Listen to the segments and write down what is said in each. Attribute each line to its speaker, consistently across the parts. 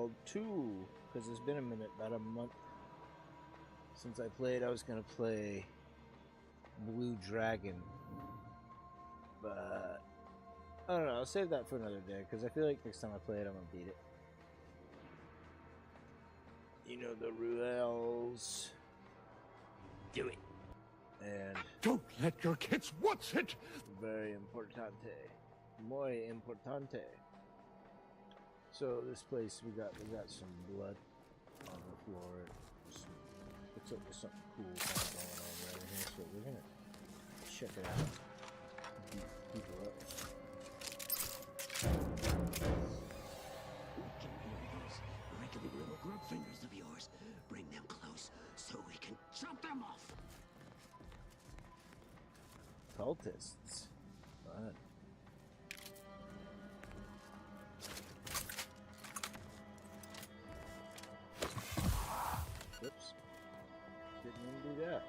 Speaker 1: World 2, because it's been a minute, about a month since I played. I was going to play Blue Dragon, but I don't know, I'll save that for another day, because I feel like next time I play it, I'm going to beat it. You know the rules. Do it. And
Speaker 2: don't let your kids watch it.
Speaker 1: Very importante. Muy importante. So this place, we got some blood on the floor. Looks like there's something cool kind of going on right here. So we're gonna check it out. Beat people up.
Speaker 3: Wrinkly little grub fingers of yours. Bring them close so we can chop them off.
Speaker 1: Cultists. Fun. Whoops. Didn't mean to do that.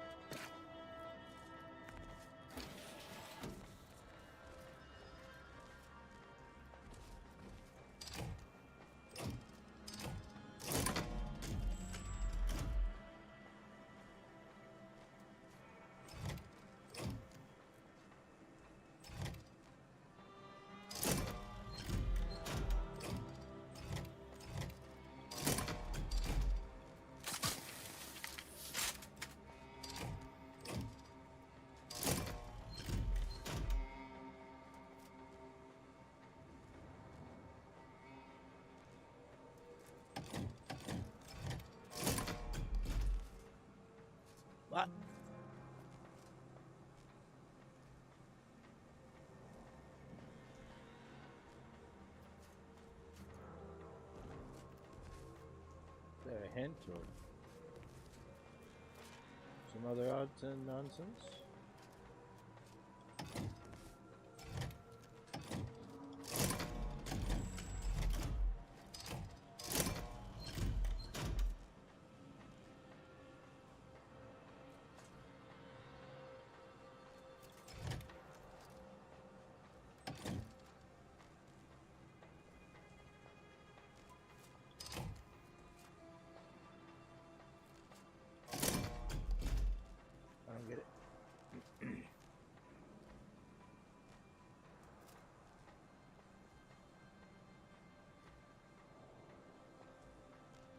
Speaker 1: What? Is there a hint or some other odds and nonsense? I don't get it.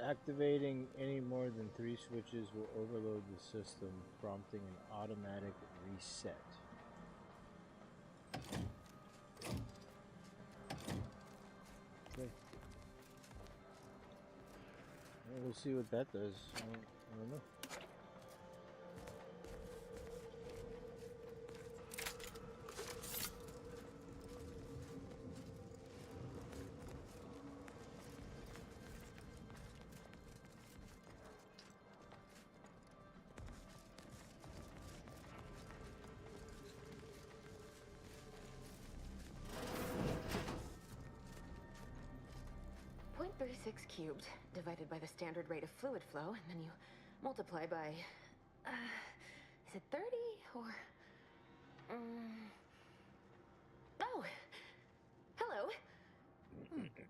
Speaker 1: Activating any more than 3 switches will overload the system, prompting an automatic reset. Okay. Well, we'll see what that does. I don't know.
Speaker 4: 36 cubed divided by the standard rate of fluid flow, and then you multiply by, is it 30 or, oh, hello.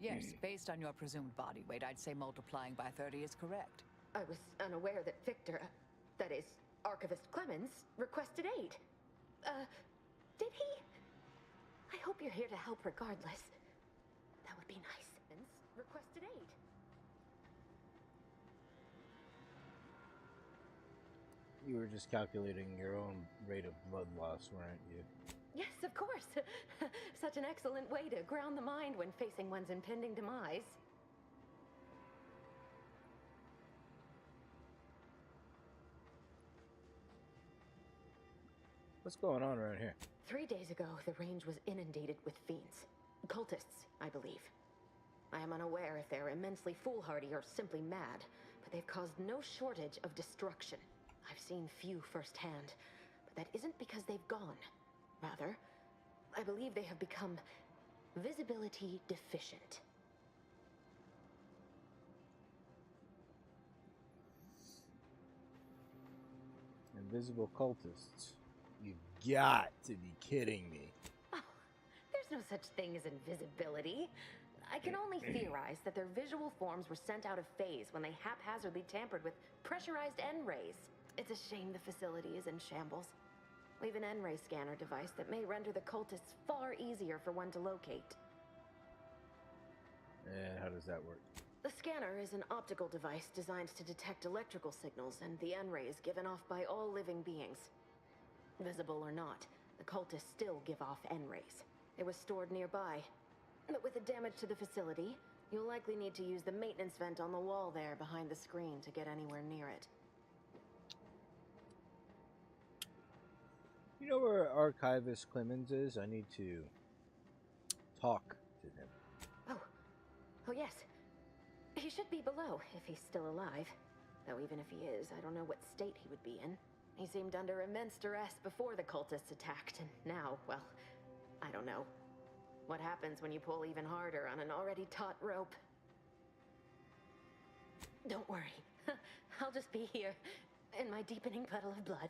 Speaker 5: Yes, based on your presumed body weight, I'd say multiplying by 30 is correct.
Speaker 4: I was unaware that Victor, that is, Archivist Clemens, requested aid. Did he? I hope you're here to help regardless. That would be nice. Requested aid.
Speaker 1: You were just calculating your own rate of blood loss, weren't you?
Speaker 4: Yes, of course. Such an excellent way to ground the mind when facing one's impending demise.
Speaker 1: What's going on right here?
Speaker 4: 3 days ago, the range was inundated with fiends. Cultists, I believe. I am unaware if they're immensely foolhardy or simply mad, but they've caused no shortage of destruction. I've seen few firsthand, but that isn't because they've gone. Rather, I believe they have become visibility deficient.
Speaker 1: Invisible cultists. You've got to be kidding me.
Speaker 4: Oh, there's no such thing as invisibility. I can only theorize that their visual forms were sent out of phase when they haphazardly tampered with pressurized N-rays. It's a shame the facility is in shambles. We've an N-ray scanner device that may render the cultists far easier for one to locate.
Speaker 1: And how does that work?
Speaker 4: The scanner is an optical device designed to detect electrical signals and the N-rays given off by all living beings. Visible or not, the cultists still give off N-rays. It was stored nearby. But with the damage to the facility, you'll likely need to use the maintenance vent on the wall there behind the screen to get anywhere near it.
Speaker 1: You know where Archivist Clemens is? I need to talk to him.
Speaker 4: Oh yes. He should be below, if he's still alive. Though even if he is, I don't know what state he would be in. He seemed under immense duress before the cultists attacked, and now, well, I don't know. What happens when you pull even harder on an already taut rope? Don't worry. I'll just be here, in my deepening puddle of blood.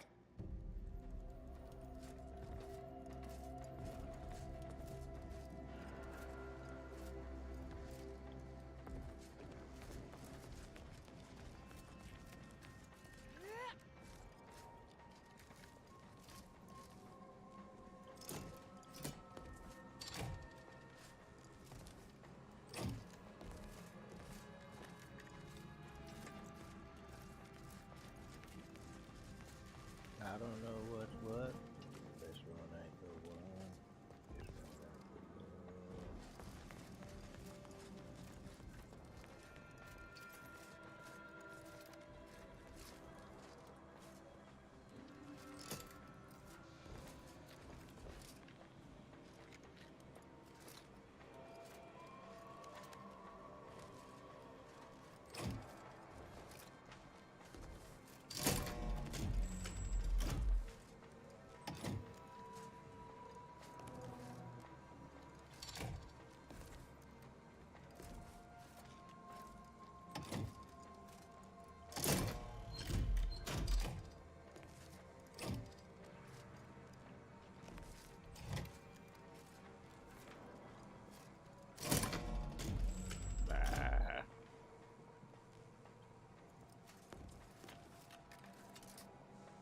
Speaker 1: I don't know what's what. This one ain't the one. This one ain't the one.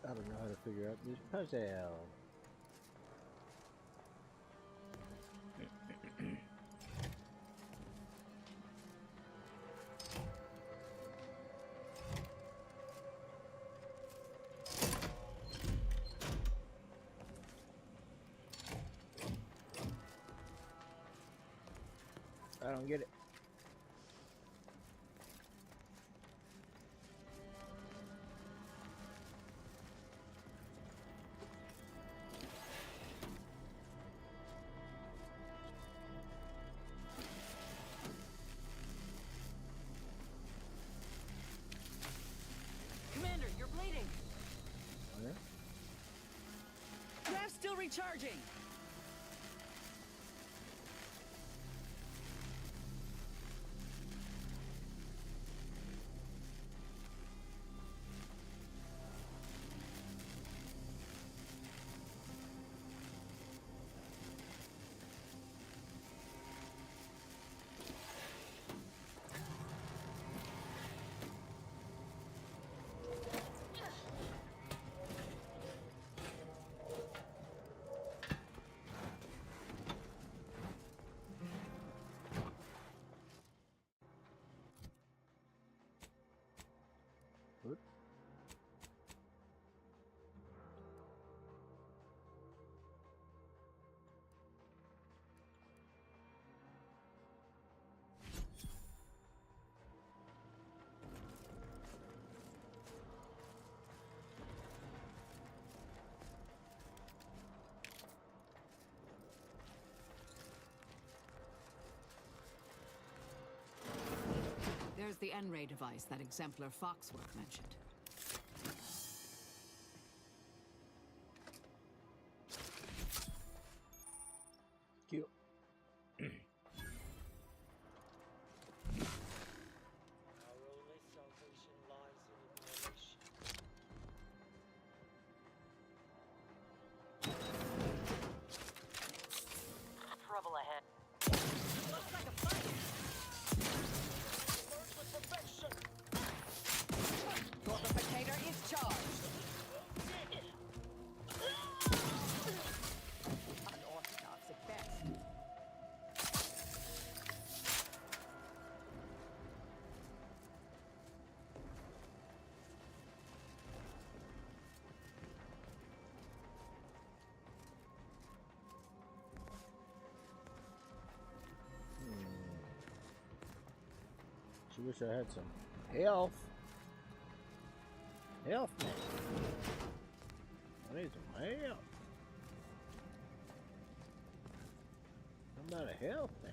Speaker 1: I don't know how to figure out this puzzle. I don't get it.
Speaker 5: Commander, you're bleeding.
Speaker 1: Oh, yeah?
Speaker 5: Grab's still recharging.
Speaker 1: Oop.
Speaker 5: There's the N-ray device that exemplar Foxworth mentioned.
Speaker 1: Cute.
Speaker 6: Our only salvation lies in annihilation.
Speaker 7: Trouble ahead.
Speaker 5: Looks like a fight.
Speaker 1: wish I had some health. Health, man. I need some health. I'm not a health thing.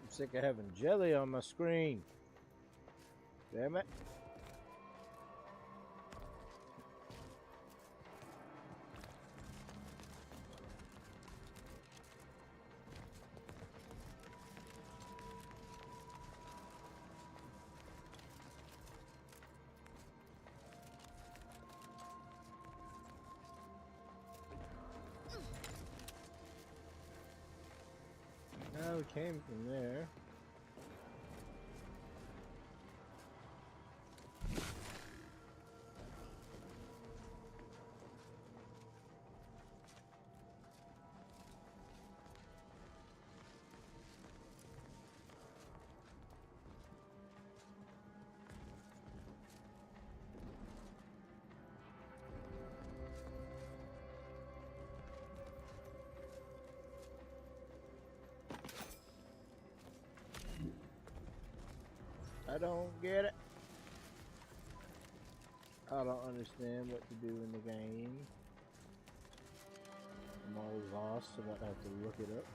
Speaker 1: I'm sick of having jelly on my screen. Damn it. Now we came from there. I don't get it. I don't understand what to do in the game. I'm always lost, so I have to look it up.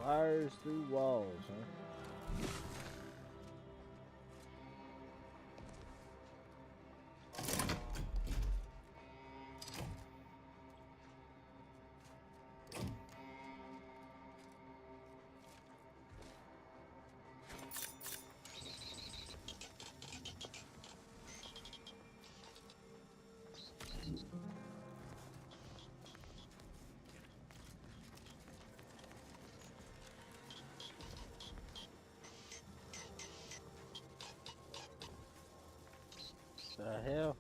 Speaker 1: Wires through walls, huh? The hell?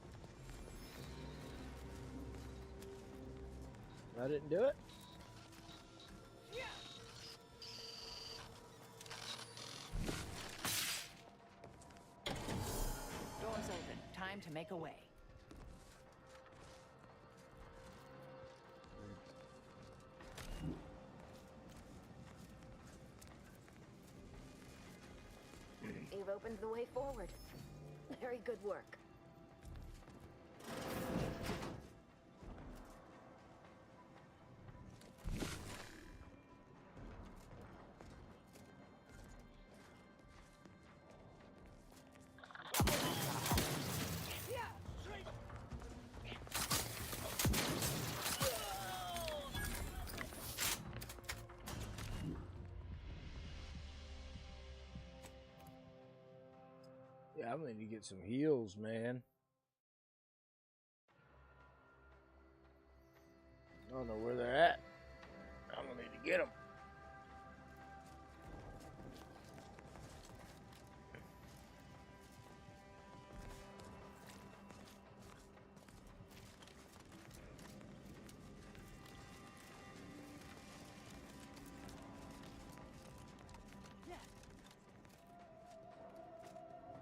Speaker 1: I didn't do it?
Speaker 5: Doors open. Time to make a way.
Speaker 4: You've opened the way forward. Very good work.
Speaker 1: Yeah, I'm gonna need to get some heals, man. I don't know where they're at. I'm gonna need to get them.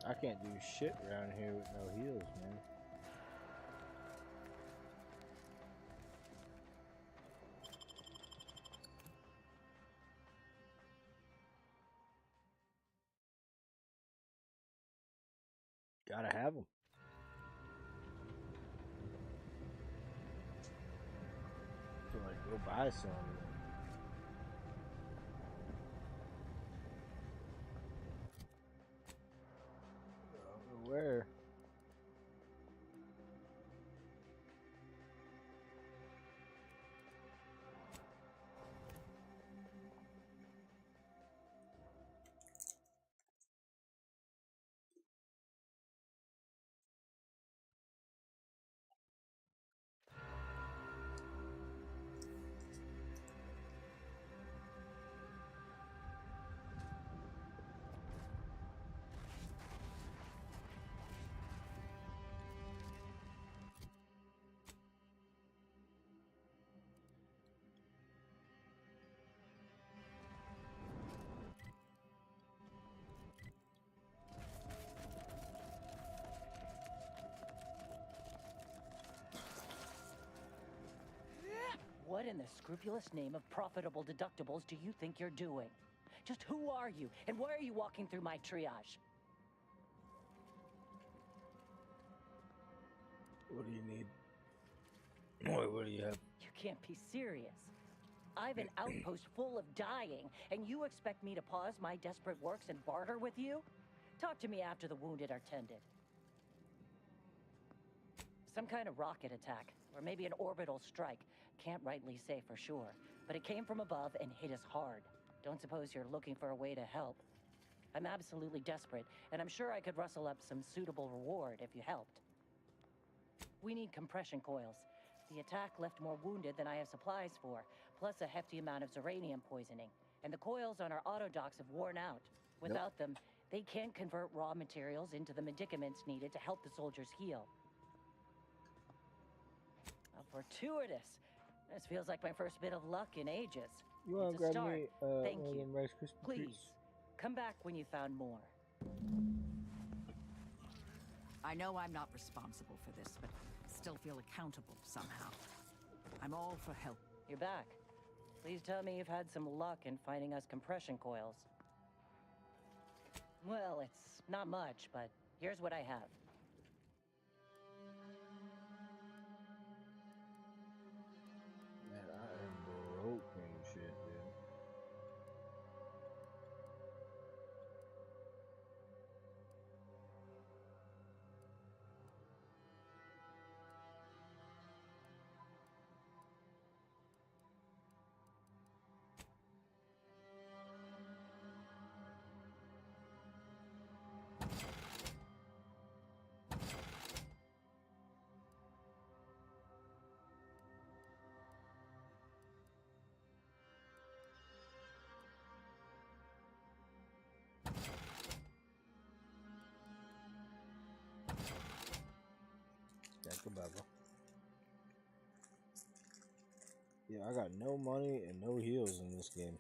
Speaker 1: I can't do shit around here with no heals, man. Gotta have them. So like, go buy some. I don't know where.
Speaker 7: in the scrupulous name of profitable deductibles do you think you're doing? Just who are you, and why are you walking through my triage?
Speaker 1: What do you need? What do you have?
Speaker 7: You can't be serious. I've an outpost full of dying, and you expect me to pause my desperate works and barter with you? Talk to me after the wounded are tended. Some kind of rocket attack, or maybe an orbital strike. Can't rightly say for sure, but it came from above and hit us hard. Don't suppose you're looking for a way to help. I'm absolutely desperate, and I'm sure I could rustle up some suitable reward if you helped. We need compression coils. The attack left more wounded than I have supplies for, plus a hefty amount of zeranium poisoning. And the coils on our auto docks have worn out. Without them, they can't convert raw materials into the medicaments needed to help the soldiers heal. Fortuitous. This feels like my first bit of luck in ages.
Speaker 1: You want to
Speaker 7: It's a
Speaker 1: grab
Speaker 7: start.
Speaker 1: me
Speaker 7: Thank
Speaker 1: one of
Speaker 7: you.
Speaker 1: them Rice Krispie
Speaker 7: Please,
Speaker 1: treats?
Speaker 7: come back when you found more.
Speaker 5: I know I'm not responsible for this, but still feel accountable somehow. I'm all for help.
Speaker 7: You're back. Please tell me you've had some luck in finding us compression coils. Well, it's not much, but here's what I have.
Speaker 1: Man, I am broke and shit, dude. Yeah, I got no money and no heals in this game.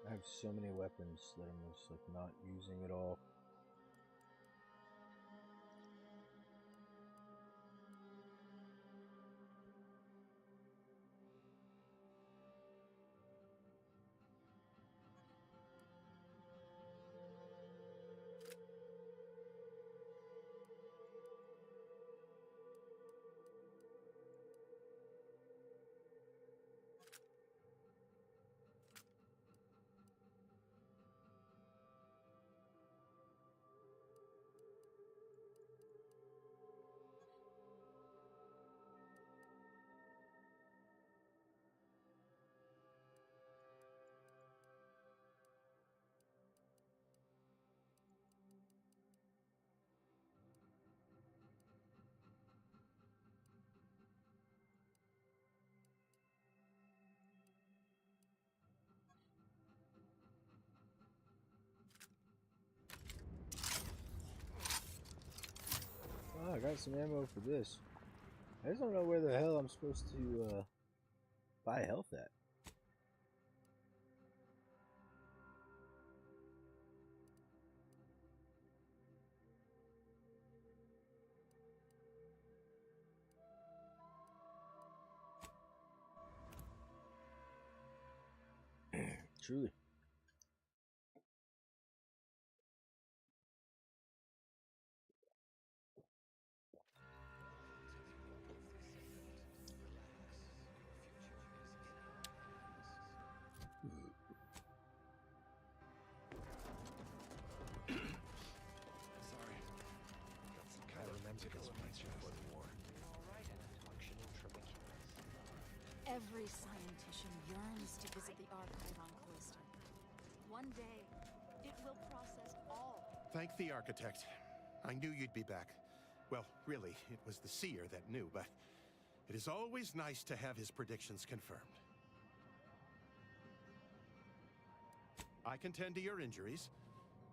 Speaker 1: I have so many weapons that I'm just like not using at all. Oh, I got some ammo for this. I just don't know where the hell I'm supposed to buy health at. truly.
Speaker 2: Sorry. Got some kind of tickles in my chest.
Speaker 8: Every scientician yearns to visit the archive on Cloister. One day, it will process all.
Speaker 2: Thank the architect. I knew you'd be back. Well, really, it was the seer that knew, but it is always nice to have his predictions confirmed. I can tend to your injuries,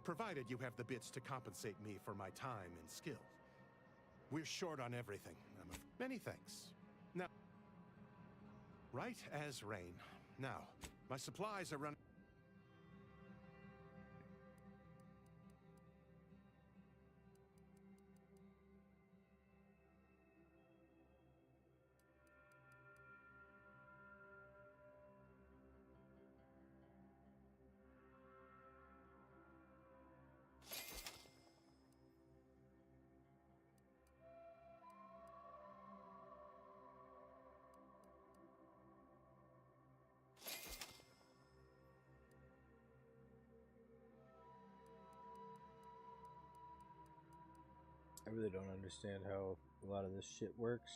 Speaker 2: provided you have the bits to compensate me for my time and skill. We're short on everything. Many thanks. Now, right as rain. Now, my supplies are running.
Speaker 1: I really don't understand how a lot of this shit works.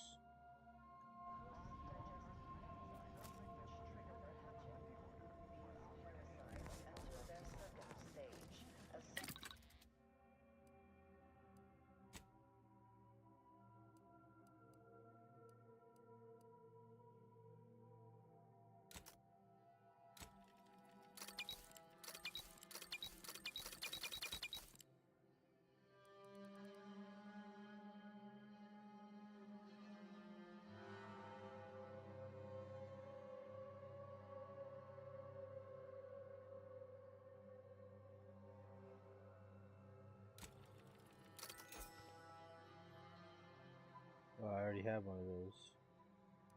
Speaker 1: Oh, I already have one of those.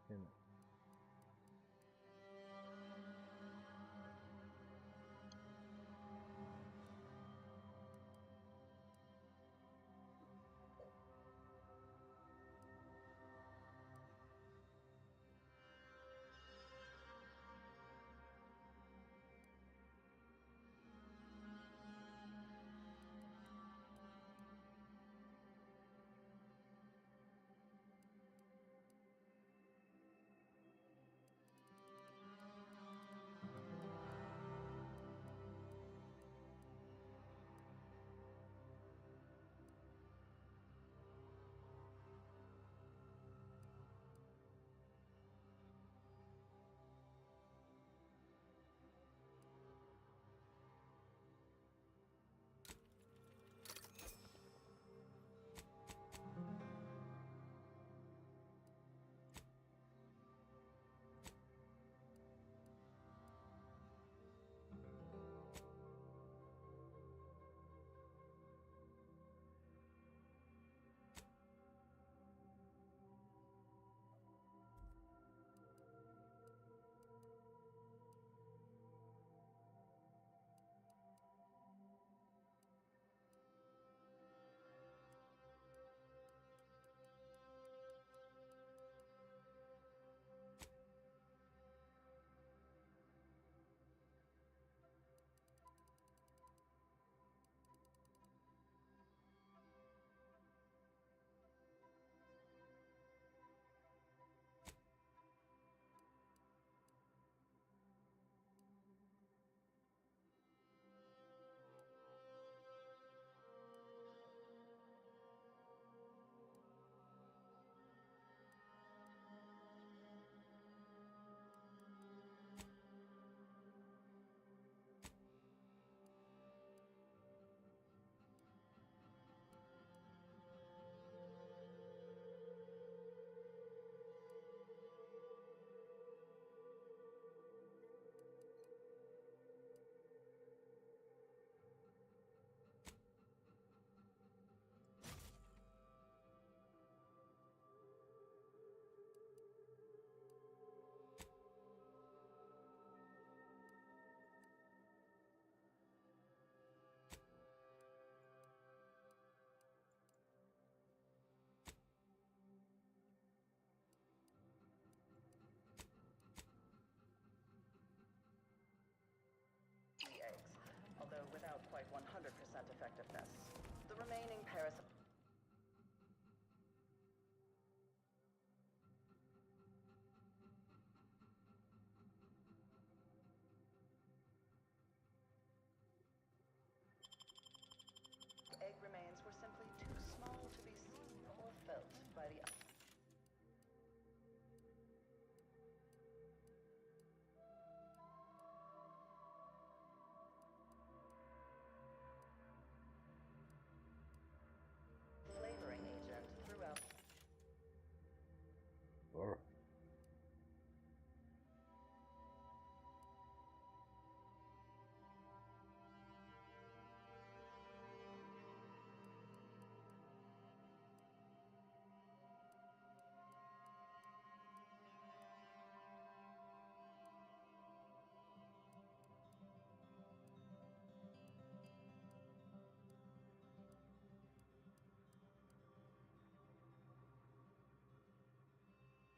Speaker 1: Damn it.
Speaker 9: effectiveness. The remaining parasites. Egg remains were simply too small to be seen or felt by the flavoring agent throughout.
Speaker 1: Or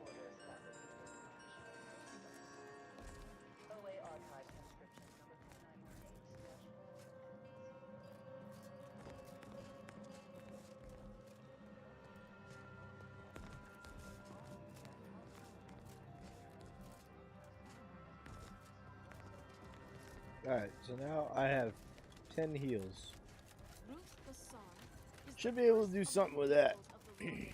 Speaker 9: Orders that would be OA Archive conscription number 398.
Speaker 1: alright, so now I have 10 heals.
Speaker 8: Ruth Bassar is
Speaker 1: Should
Speaker 8: the
Speaker 1: be able to
Speaker 8: first
Speaker 1: do
Speaker 8: of the
Speaker 1: something with that.
Speaker 8: Lords of the Royal.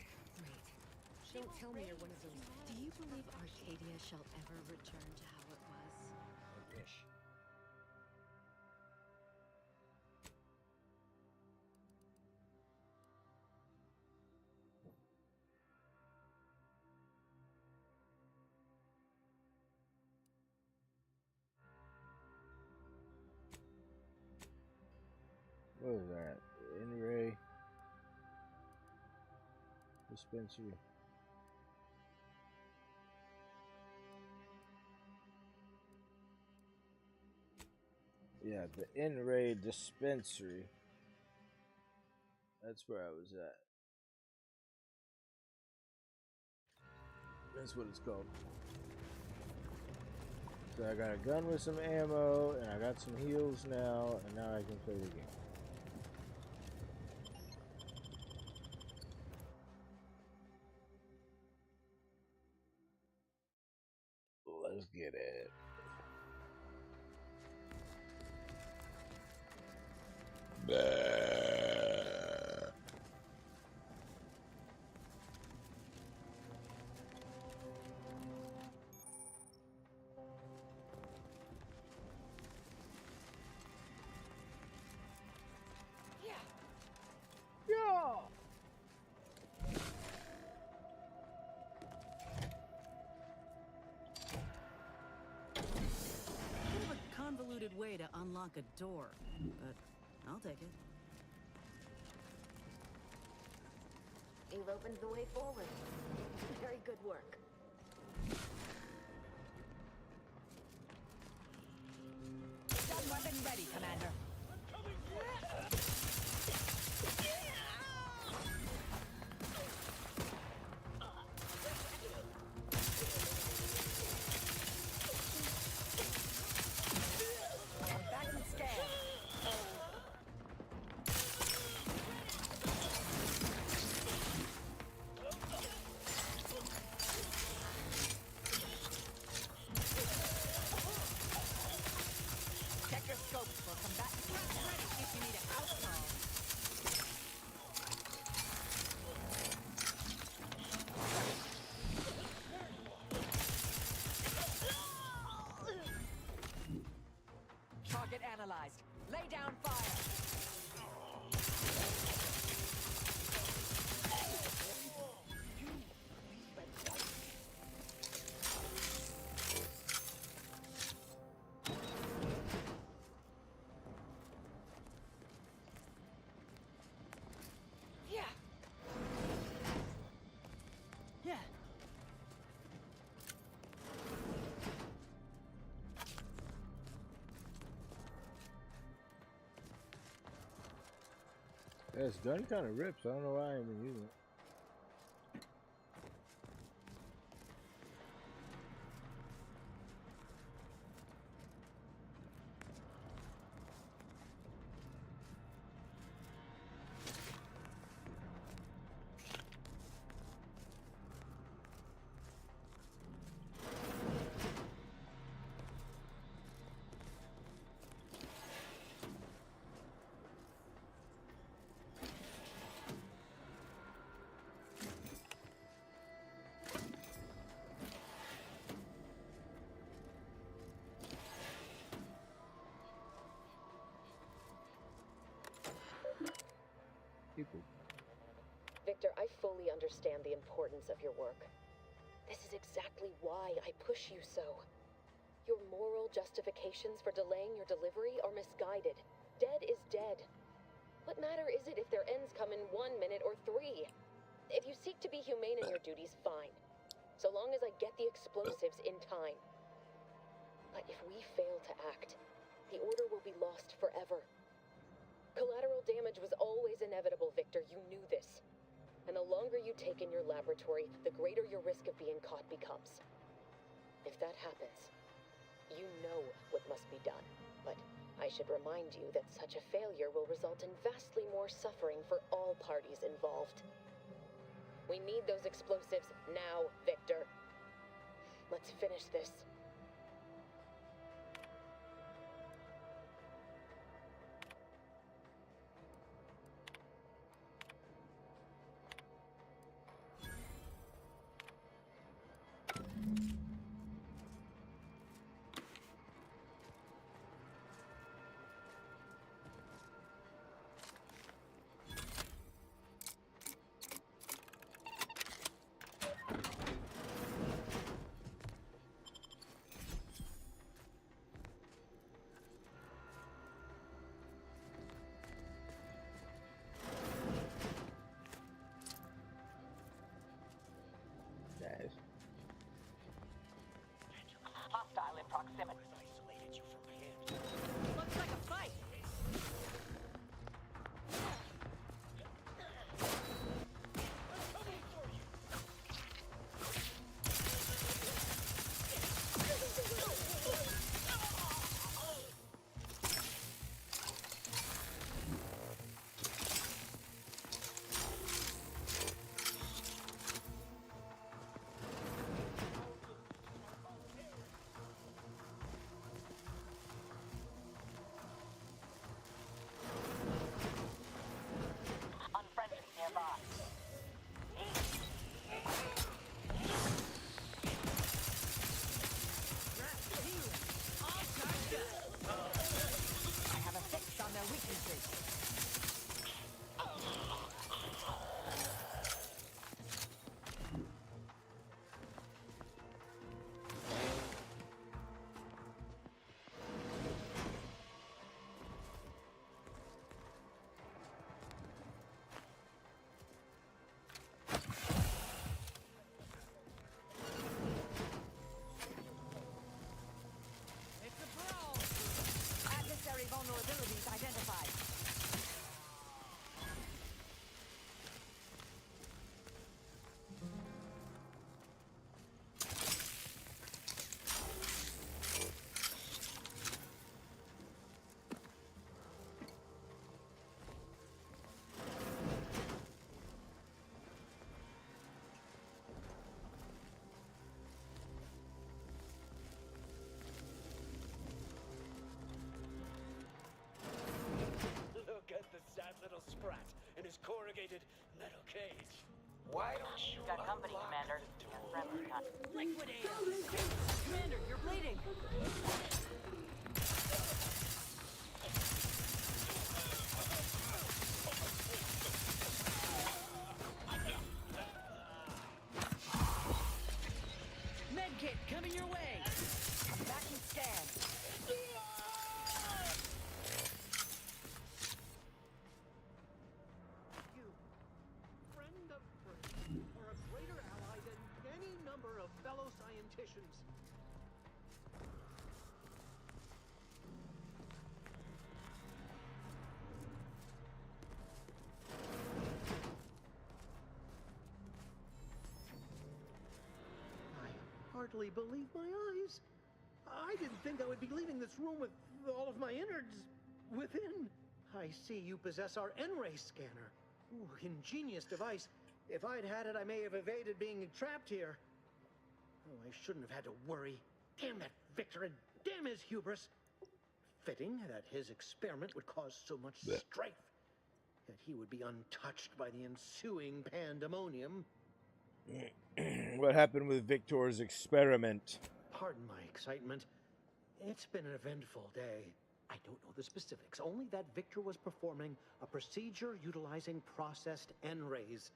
Speaker 10: Don't tell me you're one of those. Do you believe Arcadia shall ever return to how it was?
Speaker 1: I wish. What is that? In-ray dispensary. Yeah, the in-ray dispensary. That's where I was at. That's what it's called. So I got a gun with some ammo, and I got some heals now, and now I can play the game. Let's get it.
Speaker 5: Bit of a convoluted way to unlock a door, but I'll take it.
Speaker 4: You've opened the way forward. Very good work.
Speaker 5: Gun weapon ready, Commander. Back and scan. Check your scopes for combatants. Ready if you need a house call. Target analyzed. Lay down fire. Yeah. Yeah.
Speaker 1: Yeah, this gun kind of rips. I don't know why I even using it.
Speaker 4: I fully understand the importance of your work. This is exactly why I push you so. Your moral justifications for delaying your delivery are misguided. Dead is dead. What matter is it if their ends come in 1 minute or 3? If you seek to be humane in your duties, fine. So long as I get the explosives in time. But if we fail to act, the Order will be lost forever. Collateral damage was always inevitable, Victor. You knew this. And the longer you take in your laboratory, the greater your risk of being caught becomes. If that happens, you know what must be done. But I should remind you that such a failure will result in vastly more suffering for all parties involved. We need those explosives now, Victor. Let's finish this.
Speaker 1: Nice.
Speaker 7: Hostile in proximity.
Speaker 6: Isolated you from him.
Speaker 5: Looks like a fight.
Speaker 7: Unfriendly nearby.
Speaker 5: I have a fix on their weaknesses. It's a brawl. Adversary vulnerabilities identified.
Speaker 6: Look at the sad little sprat in his corrugated metal cage.
Speaker 3: Why don't you
Speaker 7: Got company,
Speaker 3: unlock
Speaker 7: Commander.
Speaker 3: the
Speaker 7: And
Speaker 3: door?
Speaker 7: friendly con.
Speaker 5: Liquidate him! Commander, you're bleeding! Medkit coming your way!
Speaker 7: Back and scan.
Speaker 11: You, friend of friends, are a greater ally than any number of fellow scienticians. I hardly believe my eyes. I didn't think I would be leaving this room with all of my innards within. I see you possess our N-ray scanner. Ooh, ingenious device. If I'd had it, I may have evaded being trapped here. Oh, I shouldn't have had to worry. Damn that Victor, and damn his hubris. Fitting that his experiment would cause so much strife. That he would be untouched by the ensuing pandemonium.
Speaker 1: What happened with Victor's experiment?
Speaker 11: Pardon my excitement. It's been an eventful day. I don't know the specifics, only that Victor was performing a procedure utilizing processed N-rays.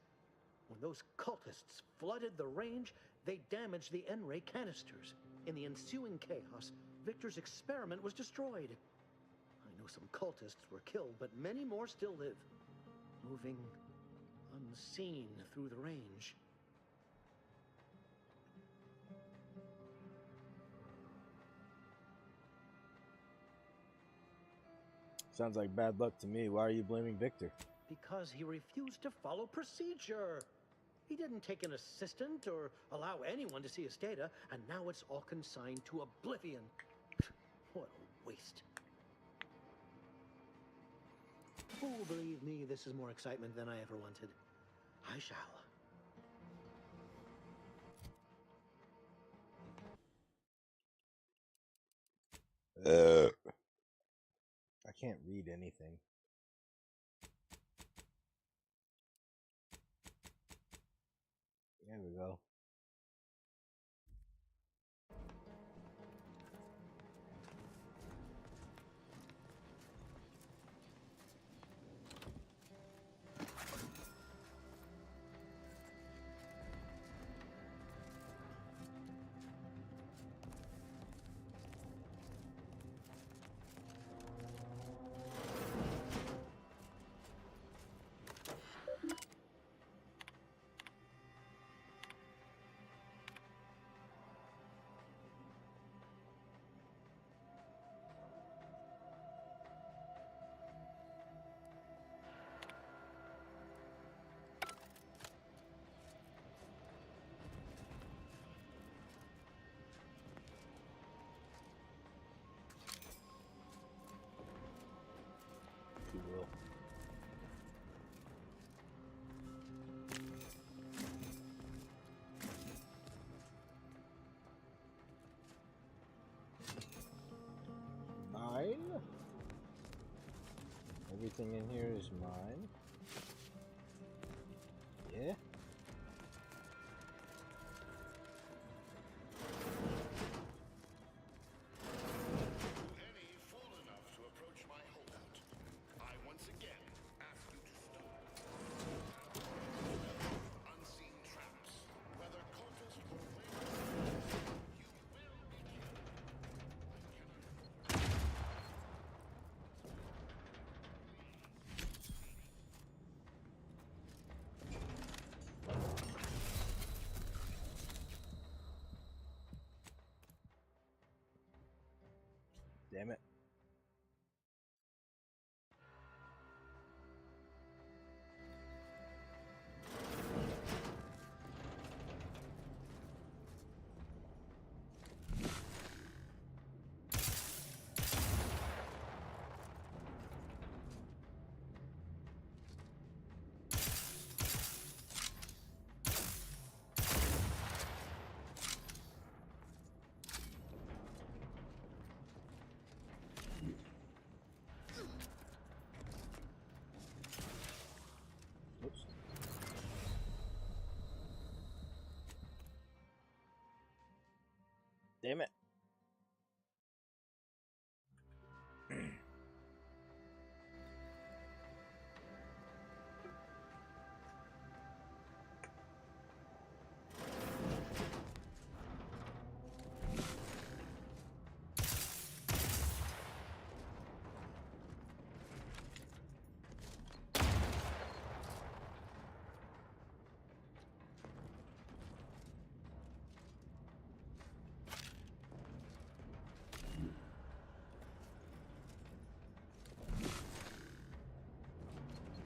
Speaker 11: When those cultists flooded the range, they damaged the N-ray canisters. In the ensuing chaos, Victor's experiment was destroyed. I know some cultists were killed, but many more still live, moving unseen through the range.
Speaker 1: Sounds like bad luck to me. Why are you blaming Victor?
Speaker 11: Because he refused to follow procedure. He didn't take an assistant or allow anyone to see his data, and now it's all consigned to oblivion. What a waste. Oh, believe me, this is more excitement than I ever wanted. I shall.
Speaker 1: I can't read anything. There we go. If you will. Mine? Everything in here is mine? Yeah?
Speaker 12: Any fool enough to approach my holdout, I once again ask you to stop. Unseen traps, whether cultist or wayward, you will be
Speaker 1: Damn it. Oops. Damn it.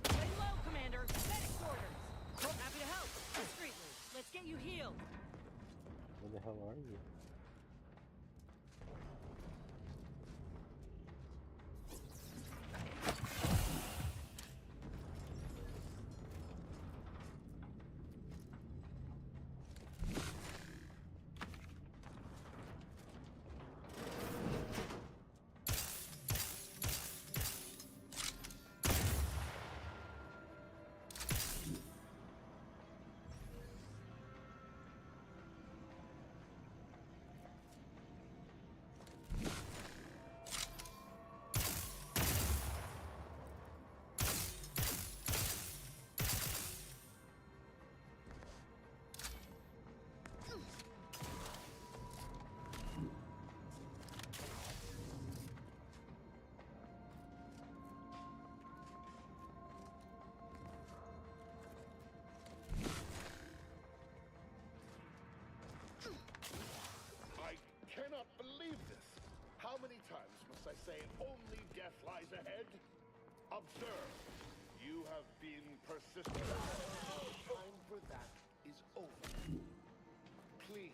Speaker 5: Lay low, Commander. Medic orders. Happy to help. Discreetly. Let's get you healed.
Speaker 1: Where the hell are you?
Speaker 12: I say only death lies ahead. Observe. You have been persistent. Time for that is over. Please.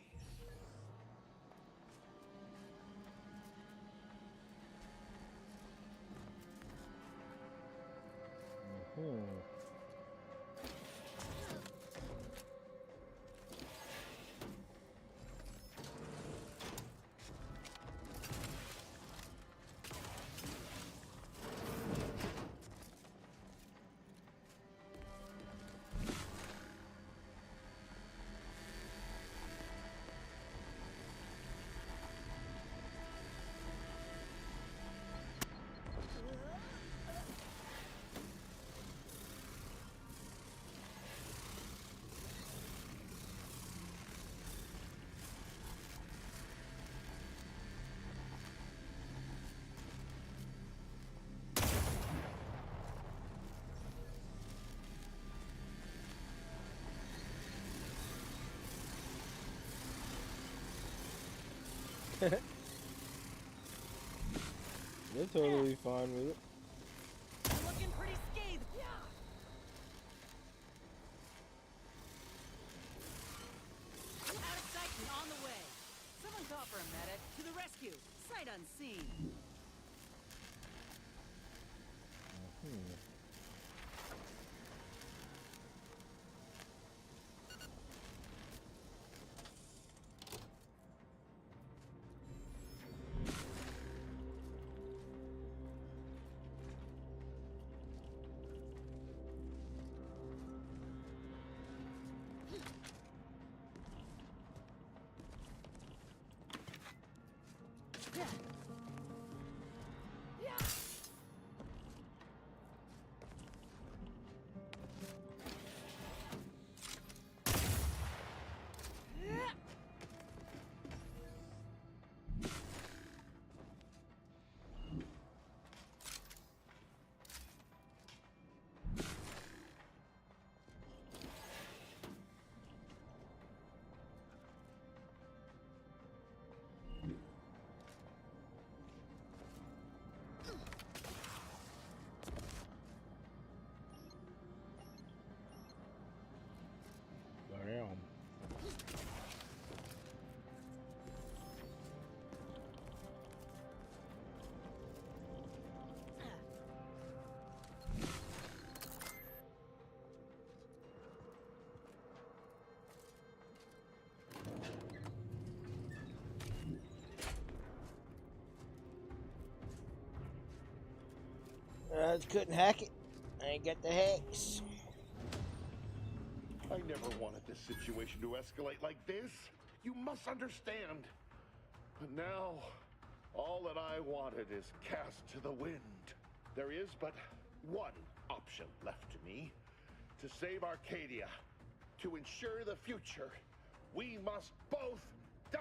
Speaker 1: They're totally fine with it.
Speaker 5: You're looking pretty scathed. Out of sight and on the way. Someone call for a medic. To the rescue. Sight unseen.
Speaker 1: Damn. I couldn't hack it. I ain't got the hacks.
Speaker 12: I never wanted this situation to escalate like this. You must understand. But now, all that I wanted is cast to the wind. There is but one option left to me. To save Arcadia, to ensure the future, we must both die.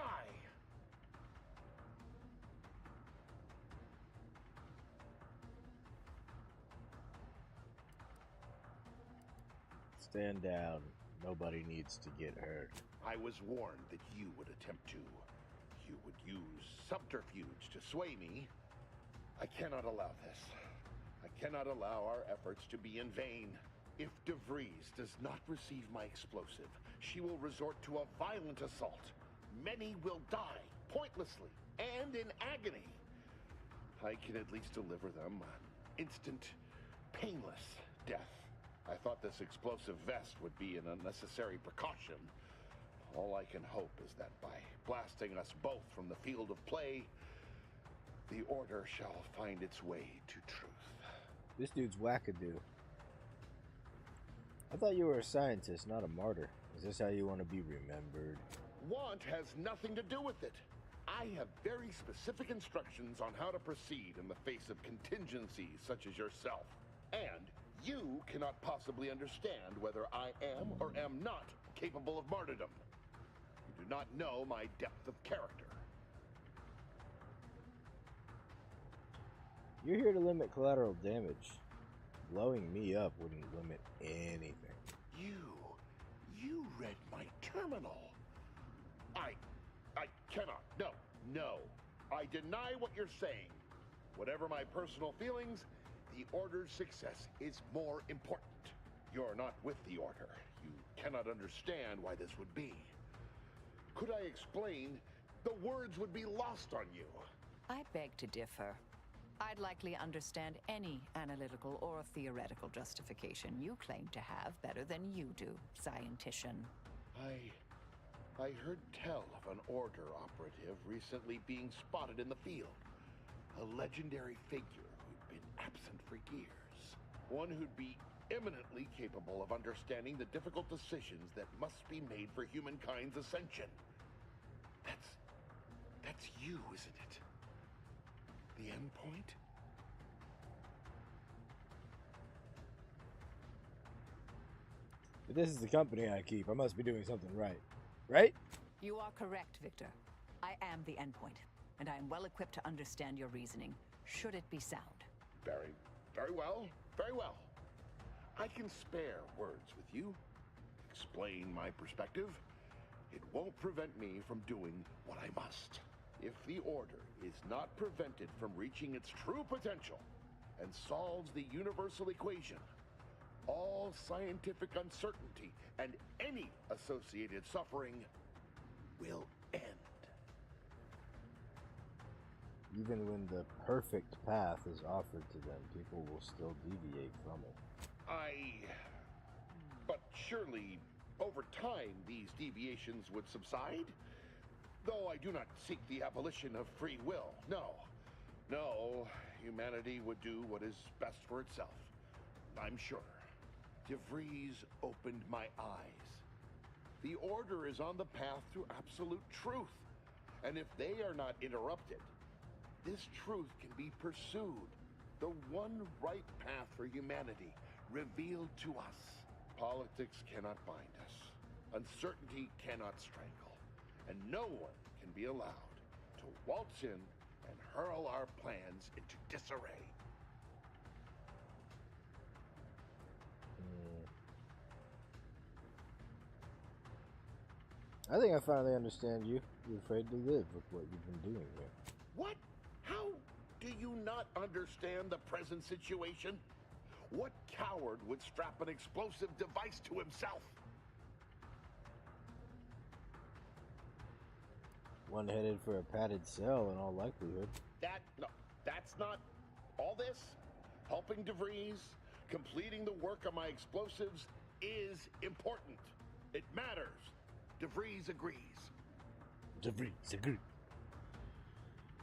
Speaker 1: Stand down. Nobody needs to get hurt.
Speaker 12: I was warned that you would attempt to. You would use subterfuge to sway me. I cannot allow this. I cannot allow our efforts to be in vain. If DeVries does not receive my explosive, she will resort to a violent assault. Many will die, pointlessly, and in agony. I can at least deliver them an instant, painless death. I thought this explosive vest would be an unnecessary precaution. All I can hope is that by blasting us both from the field of play, the order shall find its way to truth.
Speaker 1: This dude's wackadoo. I thought you were a scientist, not a martyr. Is this how you want to be remembered?
Speaker 12: Want has nothing to do with it. I have very specific instructions on how to proceed in the face of contingencies such as yourself. And you cannot possibly understand whether I am or am not capable of martyrdom. You do not know my depth of character.
Speaker 1: You're here to limit collateral damage. Blowing me up wouldn't limit anything.
Speaker 12: You read my terminal. I cannot. No. I deny what you're saying. whatever my personal feelings, the Order's success is more important. You're not with the Order. You cannot understand why this would be. Could I explain, the words would be lost on you.
Speaker 5: I beg to differ. I'd likely understand any analytical or theoretical justification you claim to have better than you do, scientician.
Speaker 12: I heard tell of an Order operative recently being spotted in the field. A legendary figure who'd been absent for years. One who'd be eminently capable of understanding the difficult decisions that must be made for humankind's ascension. That's you, isn't it? The end point?
Speaker 1: If this is the company I keep, I must be doing something right. Right?
Speaker 5: You are correct, Victor. I am the endpoint, and I am well equipped to understand your reasoning, should it be sound.
Speaker 12: Very well. Very well. I can spare words with you. Explain my perspective. It won't prevent me from doing what I must. If the Order is not prevented from reaching its true potential and solves the universal equation, all scientific uncertainty and any associated suffering will end.
Speaker 1: Even when the perfect path is offered to them, people will still deviate from it.
Speaker 12: But surely, over time, these deviations would subside? Though I do not seek the abolition of free will, no. No, humanity would do what is best for itself. I'm sure. DeVries opened my eyes. The Order is on the path to absolute truth. And if they are not interrupted, this truth can be pursued. The one right path for humanity, revealed to us. Politics cannot bind us. Uncertainty cannot strangle. And no one can be allowed to waltz in and hurl our plans into disarray.
Speaker 1: I think I finally understand you. You're afraid to live with what you've been doing here.
Speaker 12: What? How do you not understand the present situation? What coward would strap an explosive device to himself?
Speaker 1: One headed for a padded cell in all likelihood.
Speaker 12: That's not all this. Helping DeVries, completing the work on my explosives is important. It matters. DeVries agrees.
Speaker 1: DeVries agrees.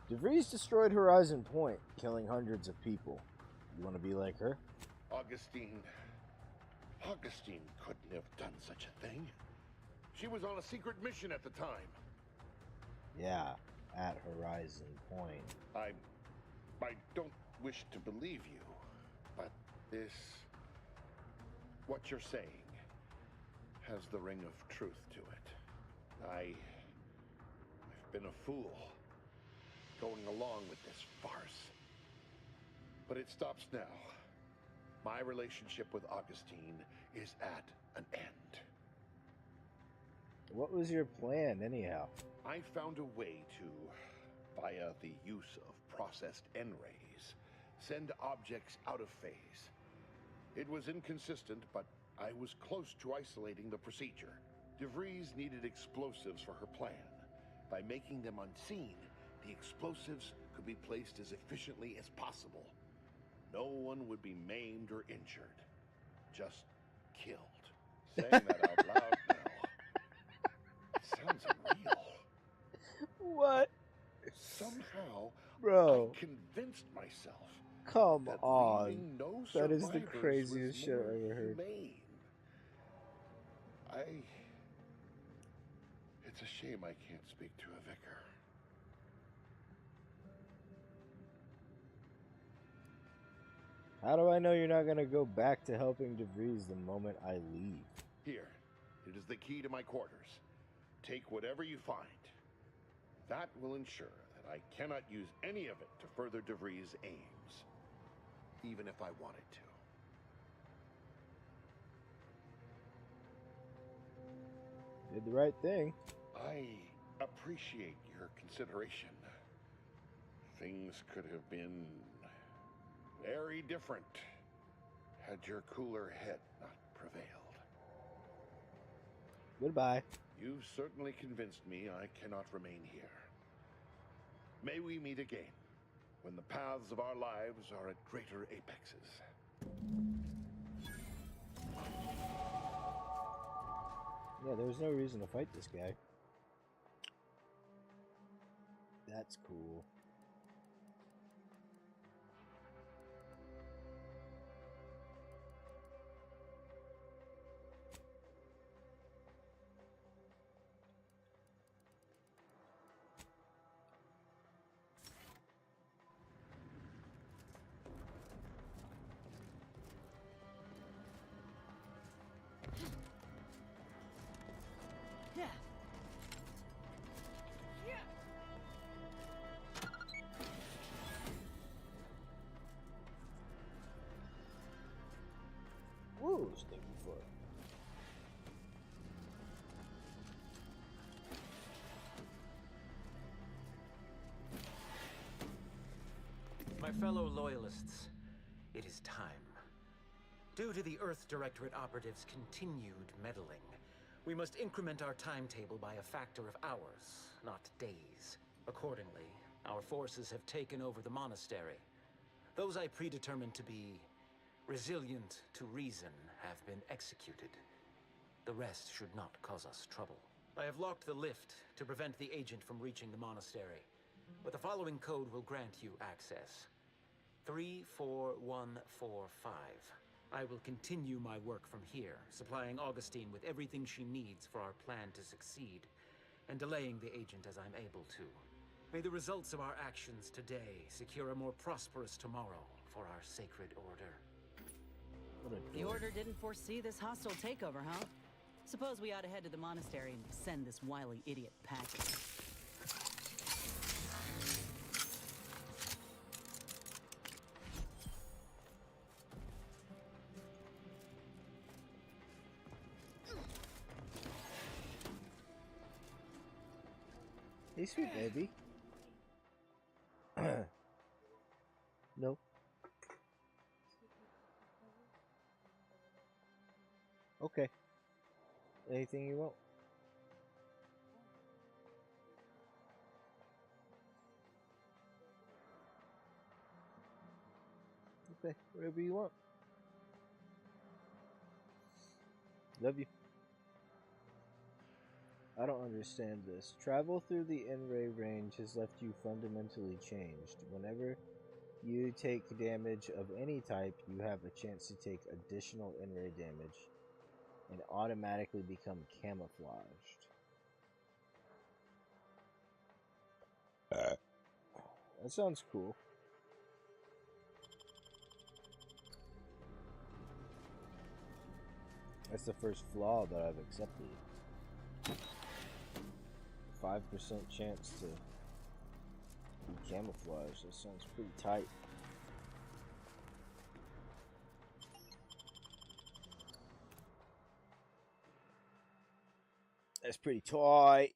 Speaker 1: DeVries destroyed Horizon Point, killing hundreds of people. You want to be like her?
Speaker 12: Augustine couldn't have done such a thing. She was on a secret mission at the time.
Speaker 1: Yeah, at Horizon Point.
Speaker 12: I don't wish to believe you, but what you're saying, has the ring of truth to it. I've been a fool, going along with this farce. But it stops now. My relationship with Augustine is at an end.
Speaker 1: What was your plan, anyhow?
Speaker 12: I found a way to, via the use of processed N-rays, send objects out of phase. It was inconsistent, but I was close to isolating the procedure. DeVries needed explosives for her plan. By making them unseen, the explosives could be placed as efficiently as possible. No one would be maimed or injured. Just killed. Saying that out loud now. It sounds unreal.
Speaker 1: What?
Speaker 12: Somehow,
Speaker 1: Bro.
Speaker 12: I convinced myself.
Speaker 1: Come
Speaker 12: that
Speaker 1: on.
Speaker 12: No
Speaker 1: that is the
Speaker 12: survivors
Speaker 1: craziest
Speaker 12: was
Speaker 1: shit I've
Speaker 12: more
Speaker 1: ever heard.
Speaker 12: humane. It's a shame I can't speak to a vicar.
Speaker 1: How do I know you're not gonna go back to helping DeVries the moment I leave?
Speaker 12: Here, it is the key to my quarters. Take whatever you find. That will ensure that I cannot use any of it to further DeVries' aims, even if I wanted to.
Speaker 1: Did the right thing.
Speaker 12: I appreciate your consideration. Things could have been very different had your cooler head not prevailed.
Speaker 1: Goodbye.
Speaker 12: You've certainly convinced me I cannot remain here. May we meet again, when the paths of our lives are at greater apexes.
Speaker 1: Yeah, there was no reason to fight this guy. That's cool. Woo, stinky foot.
Speaker 13: My fellow loyalists, it is time. Due to the Earth Directorate operatives' continued meddling, we must increment our timetable by a factor of hours, not days. Accordingly, our forces have taken over the monastery. Those I predetermined to be resilient to reason have been executed. The rest should not cause us trouble. I have locked the lift to prevent the agent from reaching the monastery, but the following code will grant you access. 34145. I will continue my work from here, supplying Augustine with everything she needs for our plan to succeed, and delaying the agent as I'm able to. May the results of our actions today secure a more prosperous tomorrow for our sacred order.
Speaker 14: The Order didn't foresee this hostile takeover, huh? Suppose we ought to head to the monastery and send this wily idiot packing.
Speaker 1: Hey, sweet baby. No. Okay. Anything you want? Okay, whatever you want. Love you. I don't understand this. Travel through the N-ray range has left you fundamentally changed. Whenever you take damage of any type, you have a chance to take additional N-ray damage and automatically become camouflaged. That sounds cool. That's the first flaw that I've accepted. 5% chance to be camouflaged. That sounds pretty tight. That's pretty tight.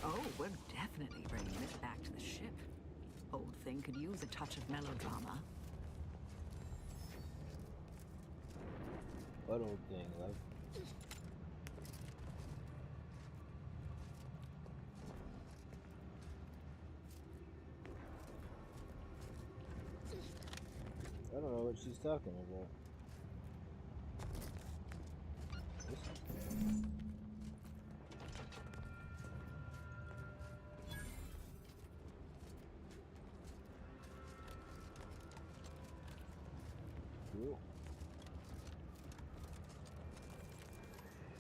Speaker 5: Oh, we're definitely bringing this back to the ship. Old thing could use a touch of melodrama.
Speaker 1: What old thing, love? I don't know what she's talking about. Cool.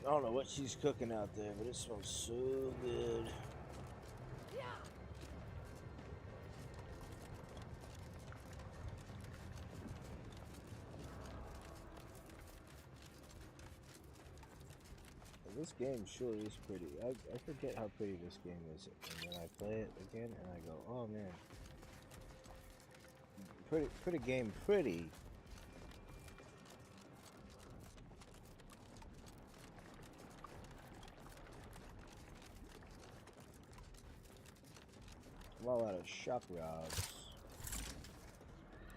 Speaker 1: I don't know what she's cooking out there, but it smells so good. This game sure is pretty. I forget how pretty this game is, and then I play it again and I go, oh man, pretty game, pretty. I'm all out of shock rods.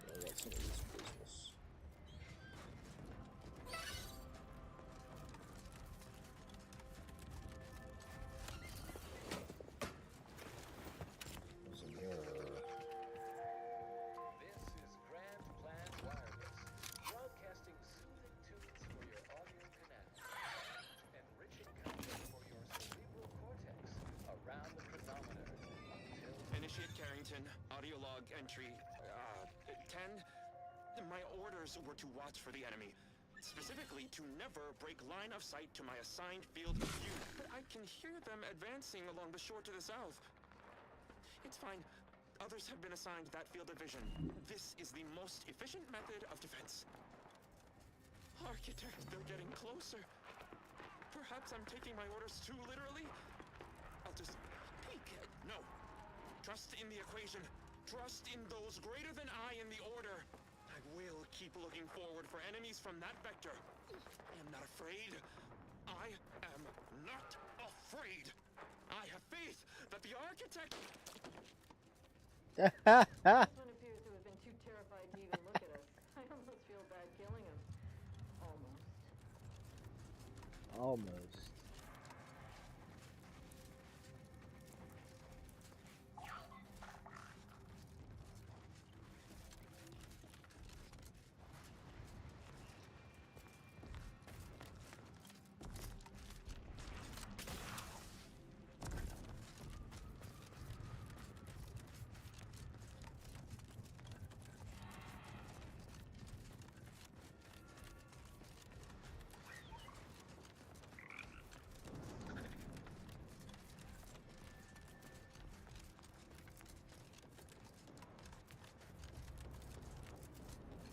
Speaker 1: I got some of this business. There's a mirror.
Speaker 15: This is Grand Plan Wireless, broadcasting soothing tunes for your audio canals, enriching content for your cerebral cortex around the chronometer.
Speaker 16: Initiate Carrington, audio log entry 10. My orders were to watch for the enemy. Specifically, to never break line of sight to my assigned field of view. But I can hear them advancing along the shore to the south. It's fine. Others have been assigned that field of vision. This is the most efficient method of defense. Architect, they're getting closer. Perhaps I'm taking my orders too literally? I'll just peek. No. Trust in the equation. Trust in those greater than I in the order. I will keep looking forward for enemies from that vector. I am not afraid. I am not afraid. I have faith that the architect...
Speaker 4: This one appears to have been too terrified to even look at us. I almost feel bad killing him. Almost.
Speaker 1: Almost.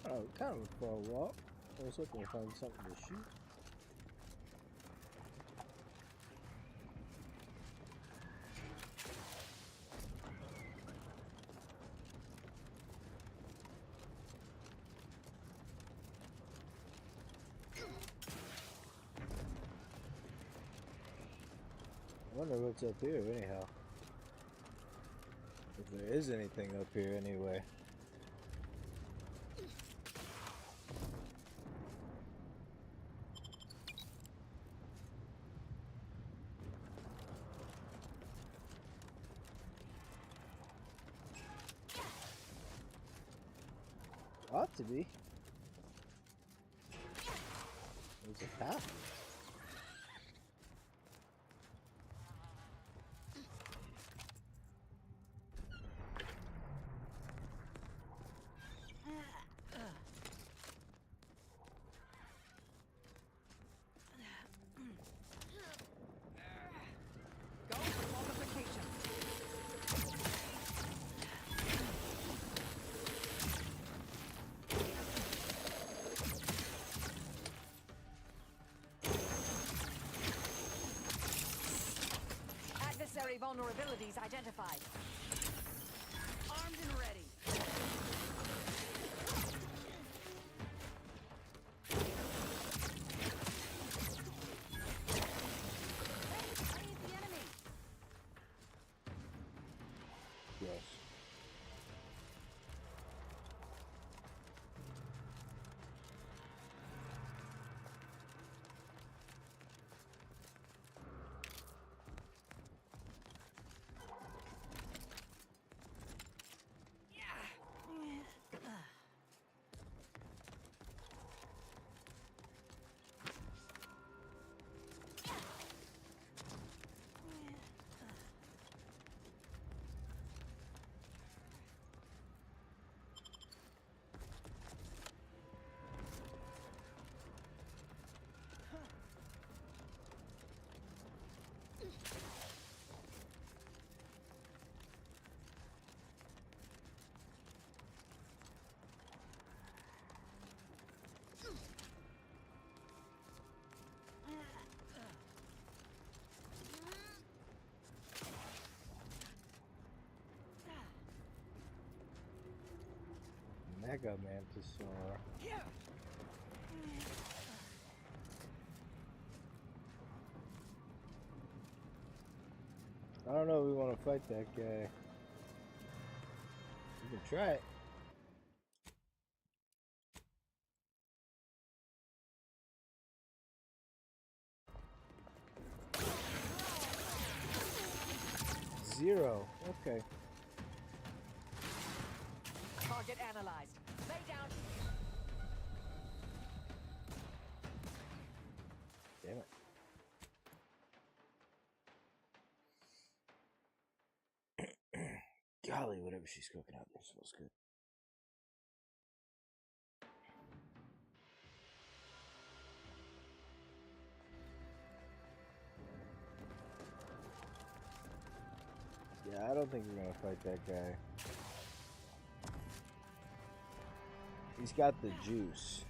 Speaker 1: Oh, kind of a far walk. I was hoping to find something to shoot. I wonder what's up here anyhow. If there is anything up here anyway. Ought to be. There's a path.
Speaker 5: Go for multiplication. Adversary vulnerabilities identified. Armed and ready.
Speaker 1: Yes. Mega Mantisaur. I don't know if we want to fight that guy. We can try it. Zero. Okay.
Speaker 5: Target analyzed. Lay down.
Speaker 1: Damn it. Golly, whatever she's cooking out there smells good. Yeah, I don't think we're gonna fight that guy. He's got the juice.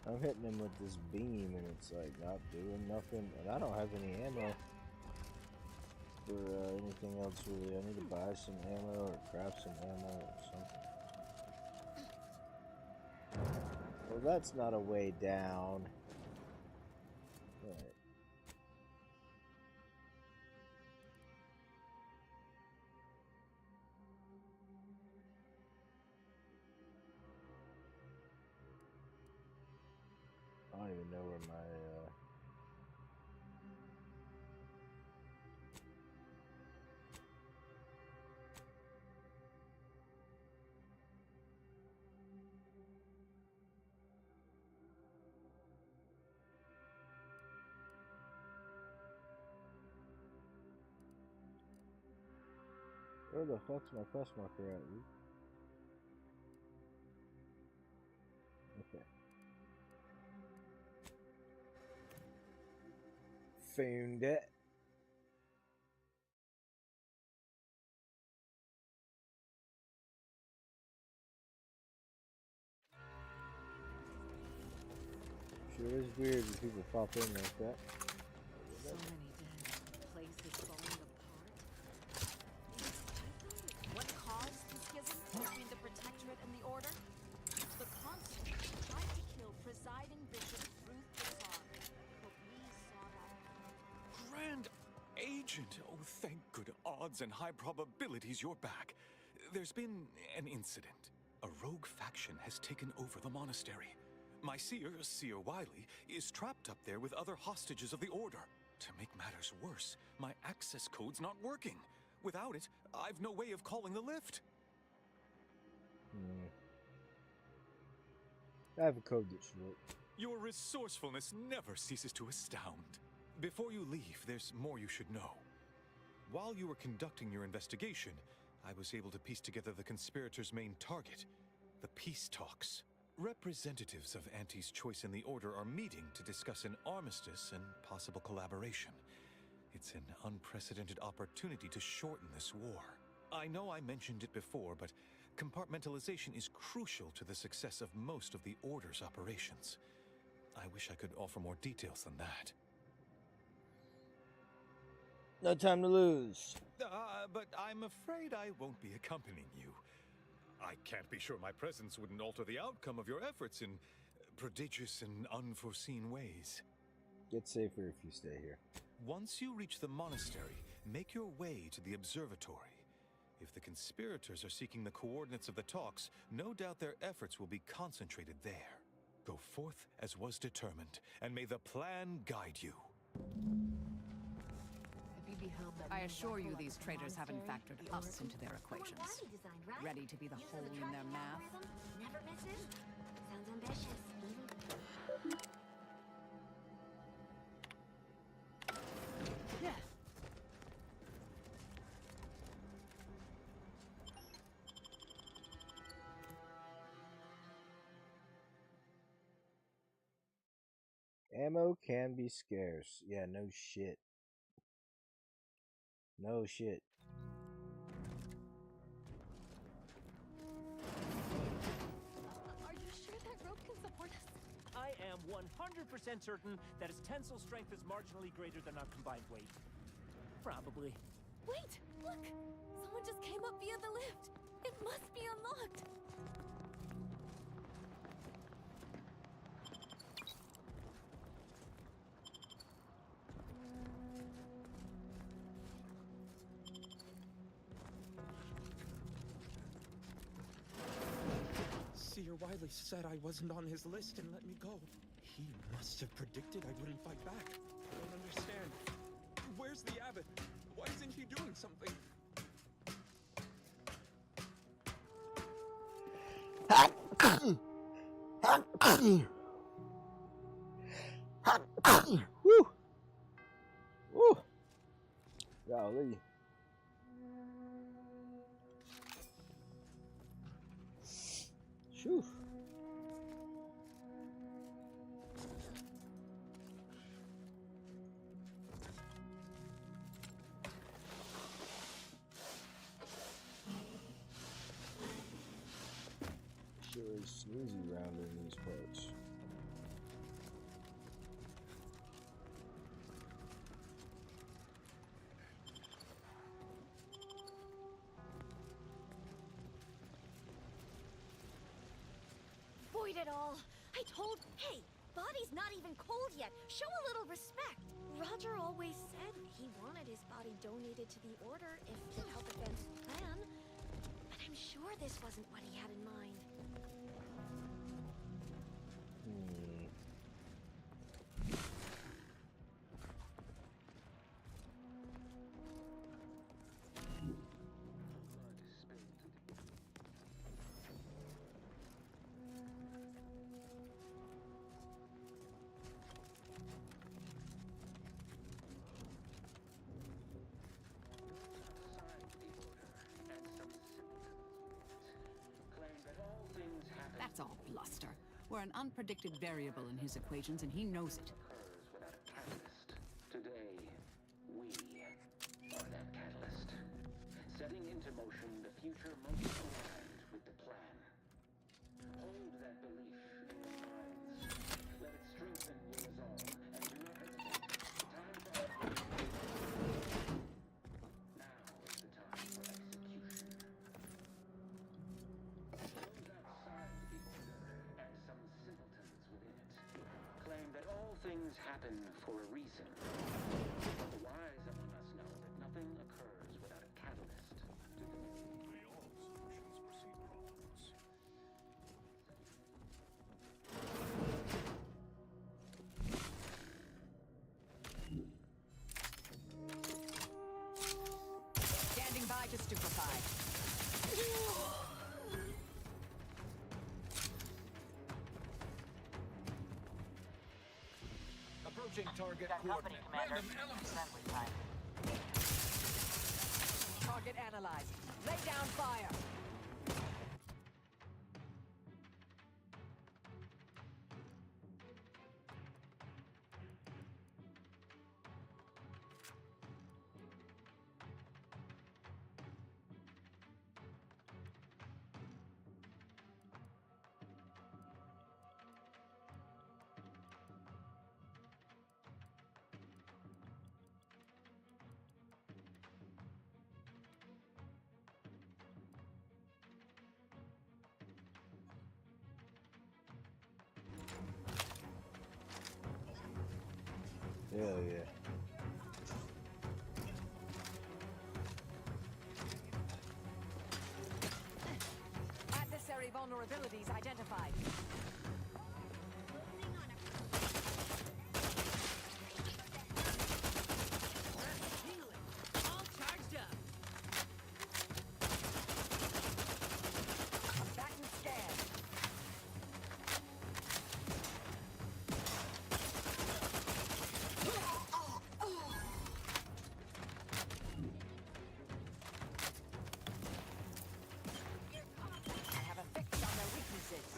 Speaker 1: I'm hitting him with this beam and it's like not doing nothing. And I don't have any ammo for anything else really. I need to buy some ammo or craft some ammo or something. Well, that's not a way down. All right. I don't even know where my where the fuck's my quest marker at? Okay. Found it. Sure is weird when people pop in like that.
Speaker 10: So many dead. Places falling apart.
Speaker 8: What caused the schism between the Protectorate and the Order? The Constant tried to kill presiding Bishop Ruth Bassar, but we saw that.
Speaker 17: Grand Agent! Oh, thank good odds and high probabilities you're back. There's been an incident. A rogue faction has taken over the monastery. My seer, Seer Wiley, is trapped up there with other hostages of the Order. To make matters worse, my access code's not working. Without it, I've no way of calling the lift.
Speaker 1: I have a code that should work.
Speaker 17: Your resourcefulness never ceases to astound. Before you leave, there's more you should know. While you were conducting your investigation, I was able to piece together the conspirators' main target, the peace talks. Representatives of Auntie's Choice and the Order are meeting to discuss an armistice and possible collaboration. It's an unprecedented opportunity to shorten this war. I know I mentioned it before, but compartmentalization is crucial to the success of most of the Order's operations. I wish I could offer more details than that.
Speaker 1: No time to lose.
Speaker 17: But I'm afraid I won't be accompanying you. I can't be sure my presence wouldn't alter the outcome of your efforts in prodigious and unforeseen ways.
Speaker 1: Get safer if you stay here.
Speaker 17: Once you reach the monastery, make your way to the observatory. If the conspirators are seeking the coordinates of the talks, no doubt their efforts will be concentrated there. Go forth as was determined, and may the plan guide you.
Speaker 5: I assure you these traitors haven't factored us into their equations. Ready to be the hole in their math?
Speaker 18: Never misses. Sounds ambitious.
Speaker 11: Yeah.
Speaker 1: Ammo can be scarce. Yeah, no shit. No shit.
Speaker 8: Are you sure that rope can support us?
Speaker 11: I am 100% certain that its tensile strength is marginally greater than our combined weight. Probably.
Speaker 8: Wait, look! Someone just came up via the lift. It must be unlocked.
Speaker 16: Seer Wiley said I wasn't on his list and let me go. He must have predicted I wouldn't fight back. I don't understand. Where's the abbot? Why isn't he doing something?
Speaker 1: Woo! Woo! Golly. Shoo. Sure is sneezy round in these parts.
Speaker 18: Void it all. I told... Hey, body's not even cold yet. Show a little respect. Roger always said he wanted his body donated to the Order if it could help advance the plan. But I'm sure this wasn't what he had in mind.
Speaker 5: That's all bluster. We're an unpredicted variable in his equations, and he knows it.
Speaker 3: Today, we are that catalyst, setting into motion the future most aligned with the plan. Hold that belief in your minds. Let it strengthen your resolve, and do not hesitate. The time for now is the time for execution. Those outside the Order and some simpletons within it claim that all things happen for a reason. The wise among us know that nothing occurs without a catalyst to the
Speaker 17: May all solutions proceed wrongs.
Speaker 5: Standing by to stupefy.
Speaker 13: Approaching target coordinate. Random elements.
Speaker 5: Target analyzed. Lay down fire.
Speaker 1: Hell yeah.
Speaker 5: Adversary vulnerabilities identified.
Speaker 14: All charged up.
Speaker 5: Back and scan. I have a fix on their weaknesses.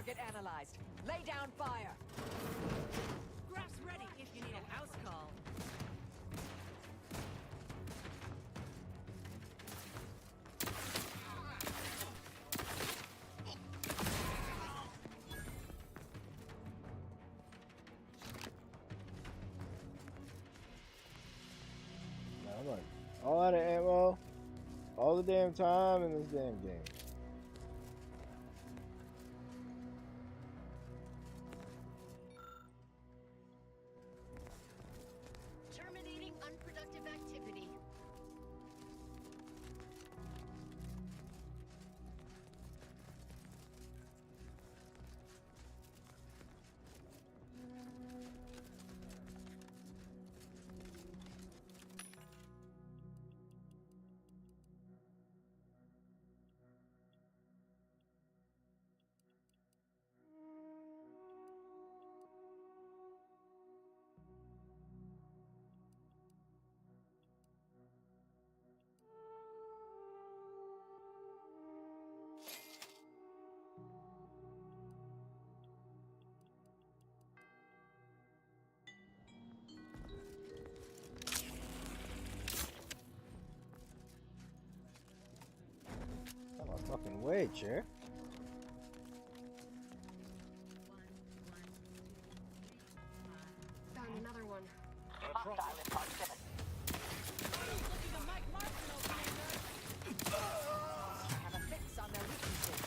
Speaker 5: Target analyzed. Lay down fire.
Speaker 14: Graph's ready if you need a house call.
Speaker 1: I'm like, all out of ammo, all the damn time in this damn game.
Speaker 18: Terminating unproductive activity.
Speaker 1: Out of my fucking way, chair.
Speaker 18: Found another one.
Speaker 5: Hostile in proximity. Have a fix on their weaknesses.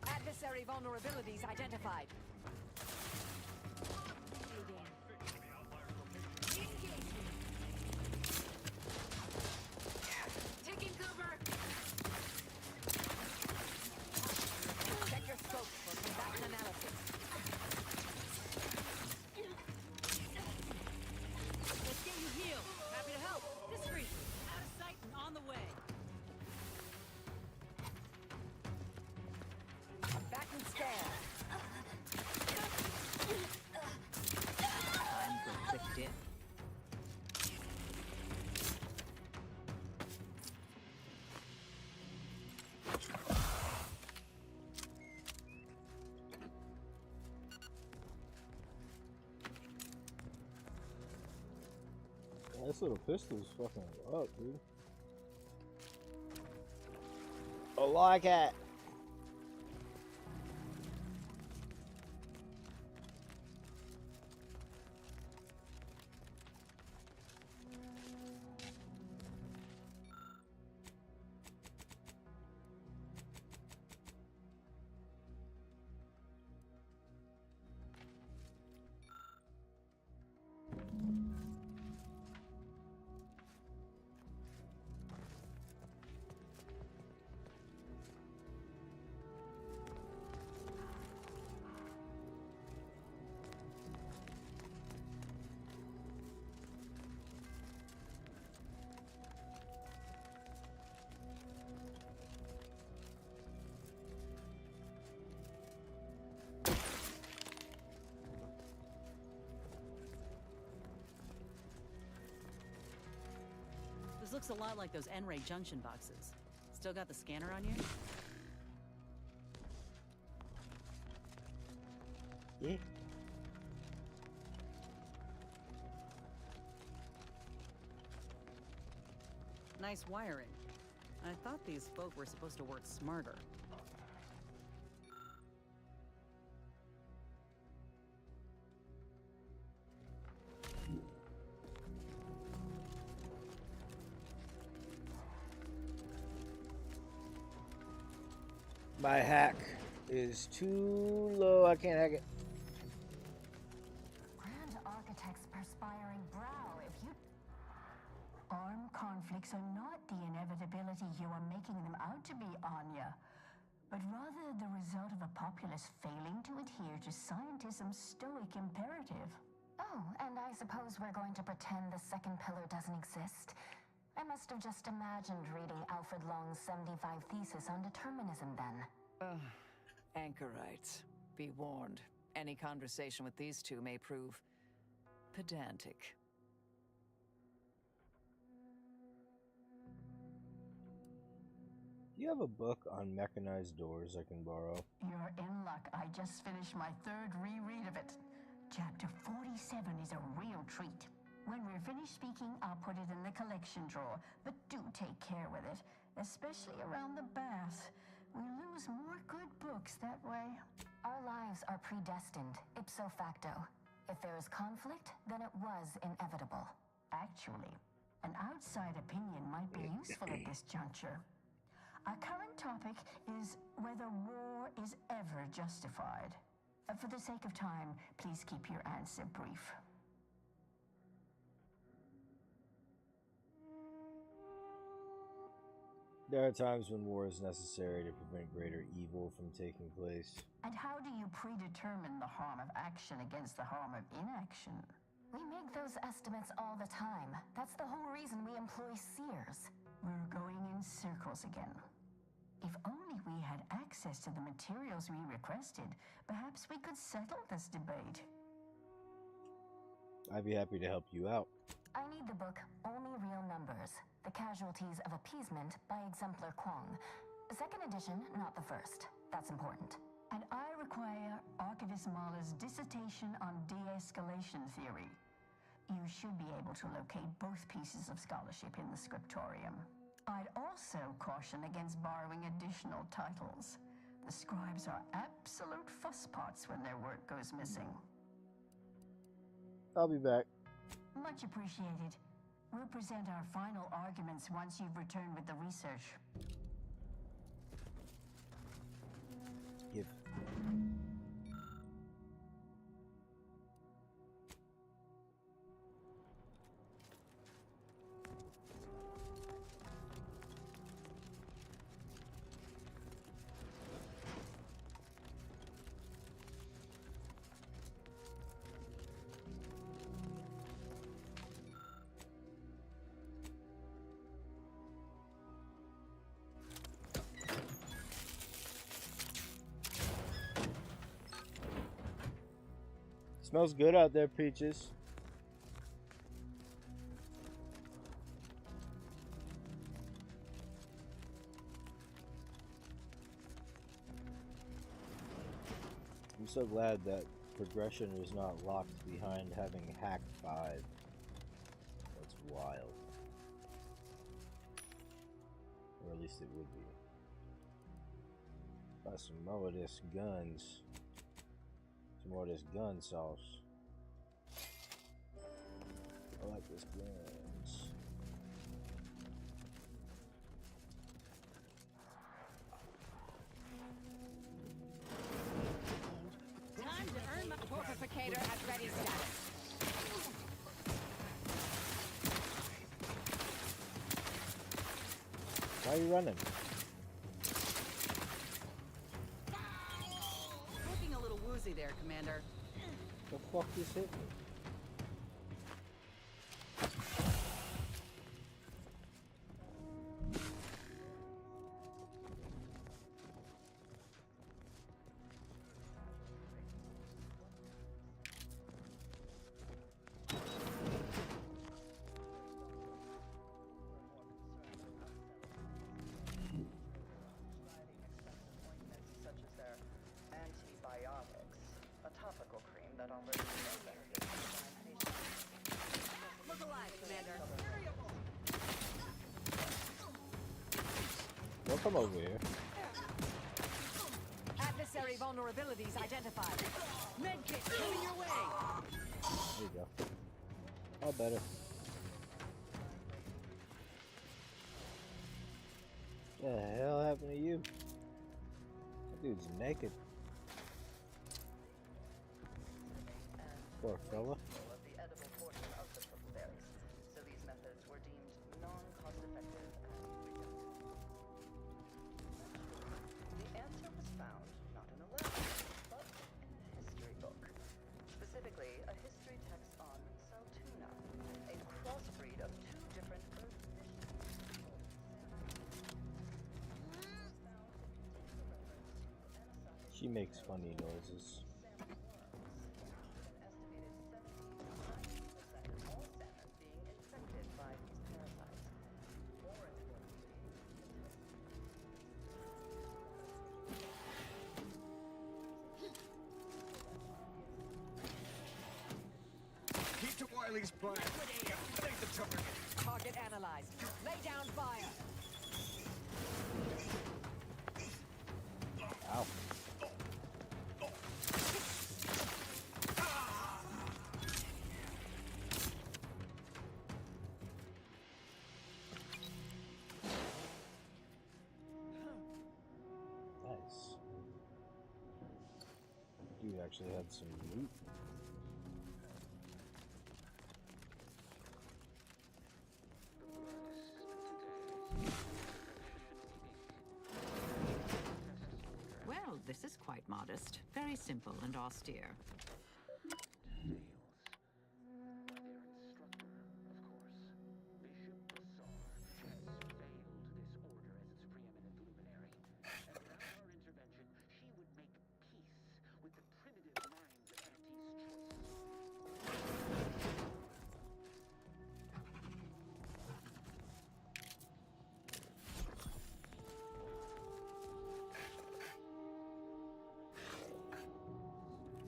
Speaker 5: Adversary vulnerabilities identified.
Speaker 18: Taking cover.
Speaker 5: Check your scope for combatant analysis.
Speaker 14: Let's get you healed. Happy to help. Discreetly. Out of sight and on the way.
Speaker 5: Back and scare. Time for a quick dip.
Speaker 1: This little pistol's fucking up, dude. I like it.
Speaker 14: This looks a lot like those N-ray junction boxes. Still got the scanner on you?
Speaker 1: Yeah.
Speaker 14: Nice wiring. I thought these folk were supposed to work smarter.
Speaker 1: My hack is too low. I can't hack it.
Speaker 19: Grand Architect's perspiring brow, if you... Armed conflicts are not the inevitability you are making them out to be, Anya, but rather the result of a populace failing to adhere to scientism's stoic imperative.
Speaker 4: Oh, and I suppose we're going to pretend the second pillar doesn't exist. I must have just imagined reading Alfred Long's 75 thesis on determinism then.
Speaker 5: Anchorites. Be warned. Any conversation with these two may prove pedantic.
Speaker 1: Do you have a book on mechanized doors I can borrow?
Speaker 19: You're in luck. I just finished my third reread of it. Chapter 47 is a real treat. When we're finished speaking, I'll put it in the collection drawer, but do take care with it, especially around the bath. We lose more good books that way.
Speaker 4: Our lives are predestined, ipso facto. If there is conflict, then it was inevitable.
Speaker 19: Actually, an outside opinion might be useful at this juncture. Our current topic is whether war is ever justified. For the sake of time, please keep your answer brief.
Speaker 1: There are times when war is necessary to prevent greater evil from taking place.
Speaker 19: And how do you predetermine the harm of action against the harm of inaction?
Speaker 4: We make those estimates all the time. That's the whole reason we employ seers.
Speaker 19: We're going in circles again. If only we had access to the materials we requested, perhaps we could settle this debate.
Speaker 1: I'd be happy to help you out.
Speaker 4: I need the book Only Real Numbers, The Casualties of Appeasement by Exemplar Kwong. Second edition, not the first. That's important.
Speaker 19: And I require Archivist Mahler's dissertation on de-escalation theory. You should be able to locate both pieces of scholarship in the scriptorium. I'd also caution against borrowing additional titles. The scribes are absolute fusspots when their work goes missing.
Speaker 1: I'll be back.
Speaker 19: Much appreciated. We'll present our final arguments once you've returned with the research.
Speaker 1: Give. Smells good out there, Peaches. I'm so glad that progression is not locked behind having hacked 5. That's wild. Or at least it would be. Got some more of this guns. Some more of this gun sauce. I like this guns.
Speaker 5: Time to earn my torpificator at ready status.
Speaker 1: Why are you running?
Speaker 14: Looking a little woozy there, Commander.
Speaker 1: The fuck just hit me?
Speaker 9: Such as their antibiotics, a topical cream that offers no benefits to patients.
Speaker 5: Look alive, Commander.
Speaker 1: Don't come over here.
Speaker 5: Adversary vulnerabilities identified. Medkit coming your way.
Speaker 1: There you go. All better. What the hell happened to you? That dude's naked. Poor fella.
Speaker 9: Of the edible portion of the purple berries, so these methods were deemed non-cost-effective and reductive. The answer was found not in a lab, but in a history book. Specifically, a history text on Saltuna, a crossbreed of 2 different earth missions.
Speaker 1: She makes funny noises.
Speaker 20: Wiley's plan. Take the chopper.
Speaker 5: Target analyzed. Lay down fire.
Speaker 1: Ow. Nice. Dude actually had some loot.
Speaker 5: Well, this is quite modest. Very simple and austere.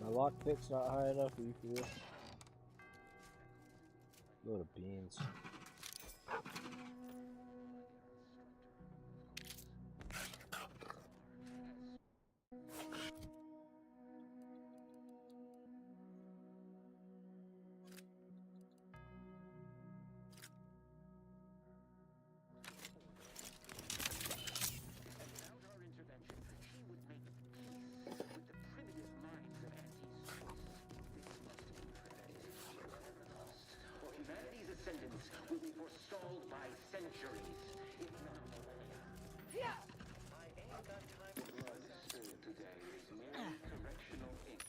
Speaker 1: My lockpick's not high enough, are you for real? Load of beans.
Speaker 3: Or humanity's ascendance will be forestalled by centuries, if not millennia. I ain't got time for blood spilled today. It's merely correctional ink.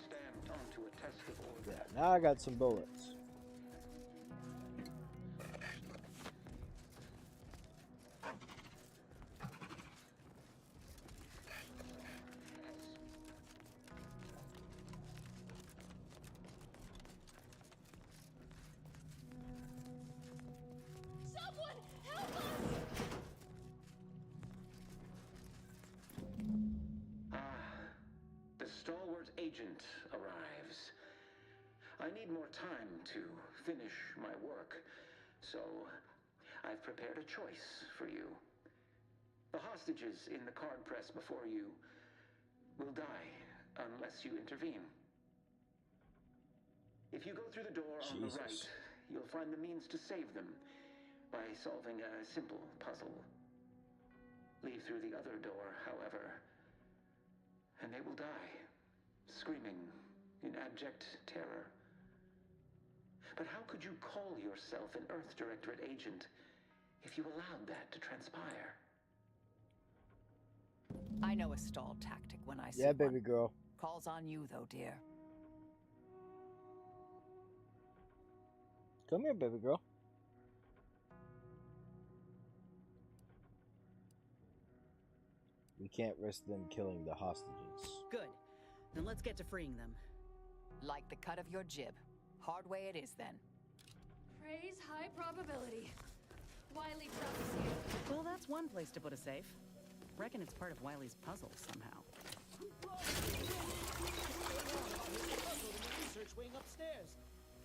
Speaker 3: Stamped onto a test of order.
Speaker 1: Yeah, now I got some bullets.
Speaker 18: Someone help us!
Speaker 3: The stalwart agent arrives. I need more time to finish my work, so I've prepared a choice for you. The hostages in the card press before you will die unless you intervene. If you go through the door on the right, you'll find the means to save them by solving a simple puzzle. Leave through the other door, however, and they will die, screaming in abject terror. But how could you call yourself an Earth Directorate agent if you allowed that to transpire?
Speaker 5: I know a stall tactic when I see
Speaker 1: Yeah, baby
Speaker 5: one.
Speaker 1: girl.
Speaker 5: Calls on you, though, dear.
Speaker 1: Come here, baby girl. We can't risk them killing the hostages.
Speaker 14: Good. Then let's get to freeing them.
Speaker 5: Like the cut of your jib. Hard way it is, then.
Speaker 8: Praise high probability. Wiley promise you.
Speaker 14: Well, that's one place to put a safe. Reckon it's part of Wiley's puzzle somehow.
Speaker 6: Research wing upstairs.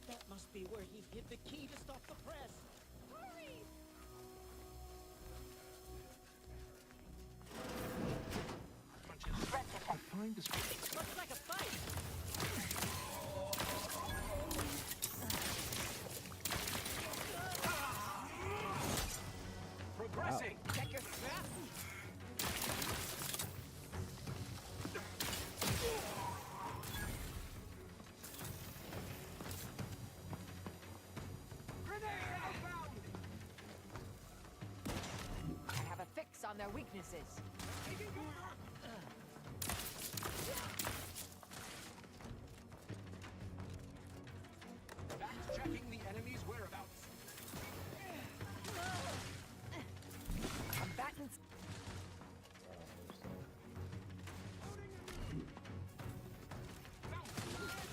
Speaker 6: That must be where he hid the key to stop the press.
Speaker 8: Hurry!
Speaker 14: Looks like a fight!
Speaker 20: Progressing!
Speaker 5: Check your strap! I have a fix on their weaknesses.
Speaker 20: Fact-checking the enemy's whereabouts.
Speaker 5: Combatants.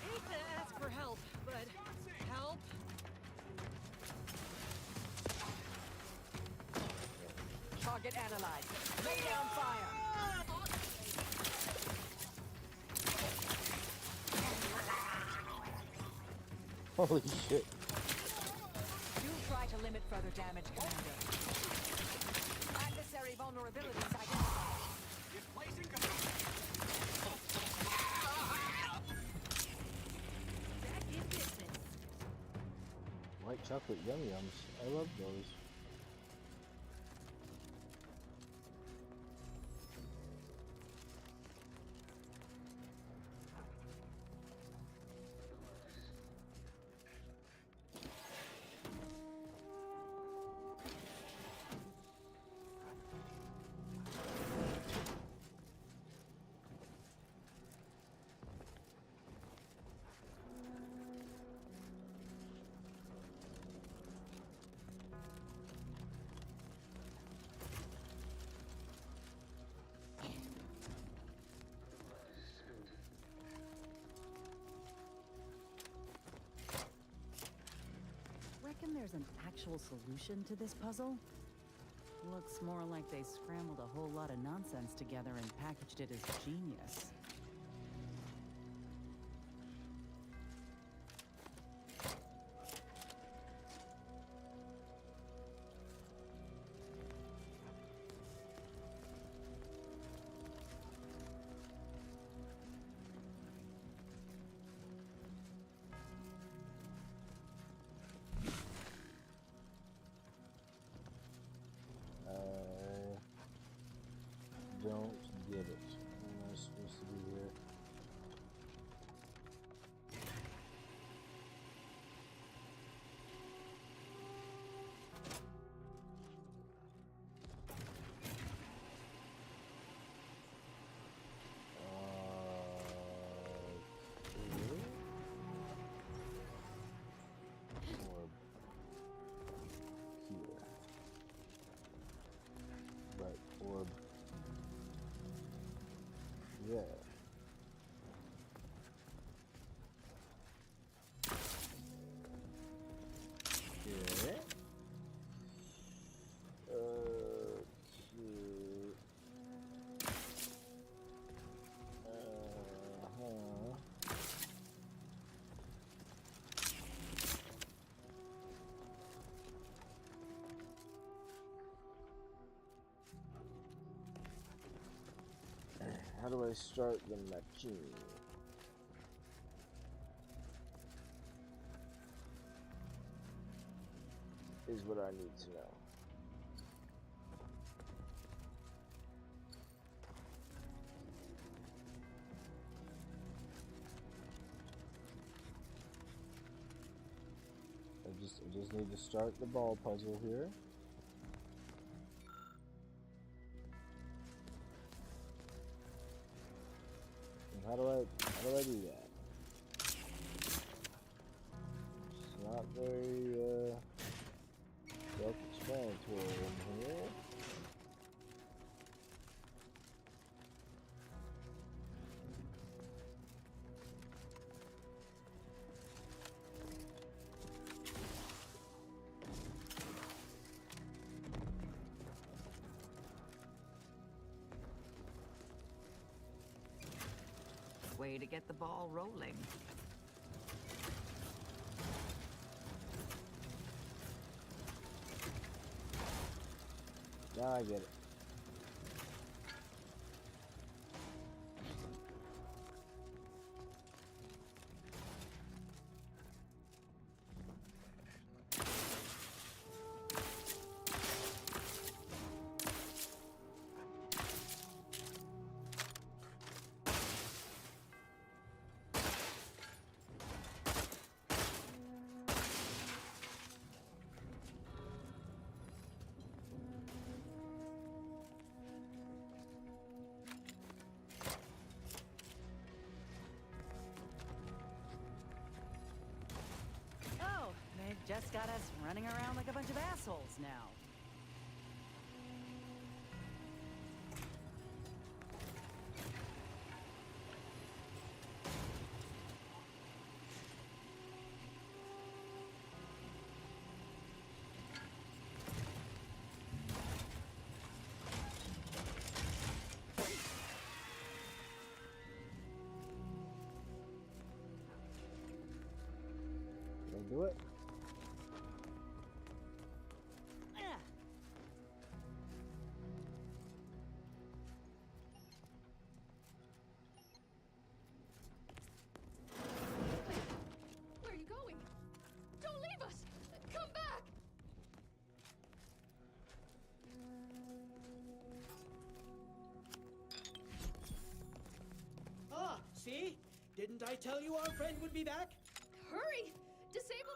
Speaker 14: Hate to ask for help, but help?
Speaker 5: Target Target analyzed. Lay down fire.
Speaker 1: Holy shit.
Speaker 5: Do try to limit further damage, Commander. Adversary vulnerabilities identified.
Speaker 20: Displacing
Speaker 1: White chocolate yum yums. I love those.
Speaker 14: Reckon there's an actual solution to this puzzle? Looks more like they scrambled a whole lot of nonsense together and packaged it as genius.
Speaker 1: Don't get it. Am I supposed to be here? Orb here. Right, orb. Yeah. Okay. How do I start the machine? Is what I need to know. I just need to start the ball puzzle here. How do I do that? It's not very self-explanatory in here.
Speaker 5: Way to get the ball rolling.
Speaker 1: Now I get it.
Speaker 14: Just got us running around like a bunch of assholes now.
Speaker 6: Didn't I tell you our friend would be back?
Speaker 8: Hurry! Disable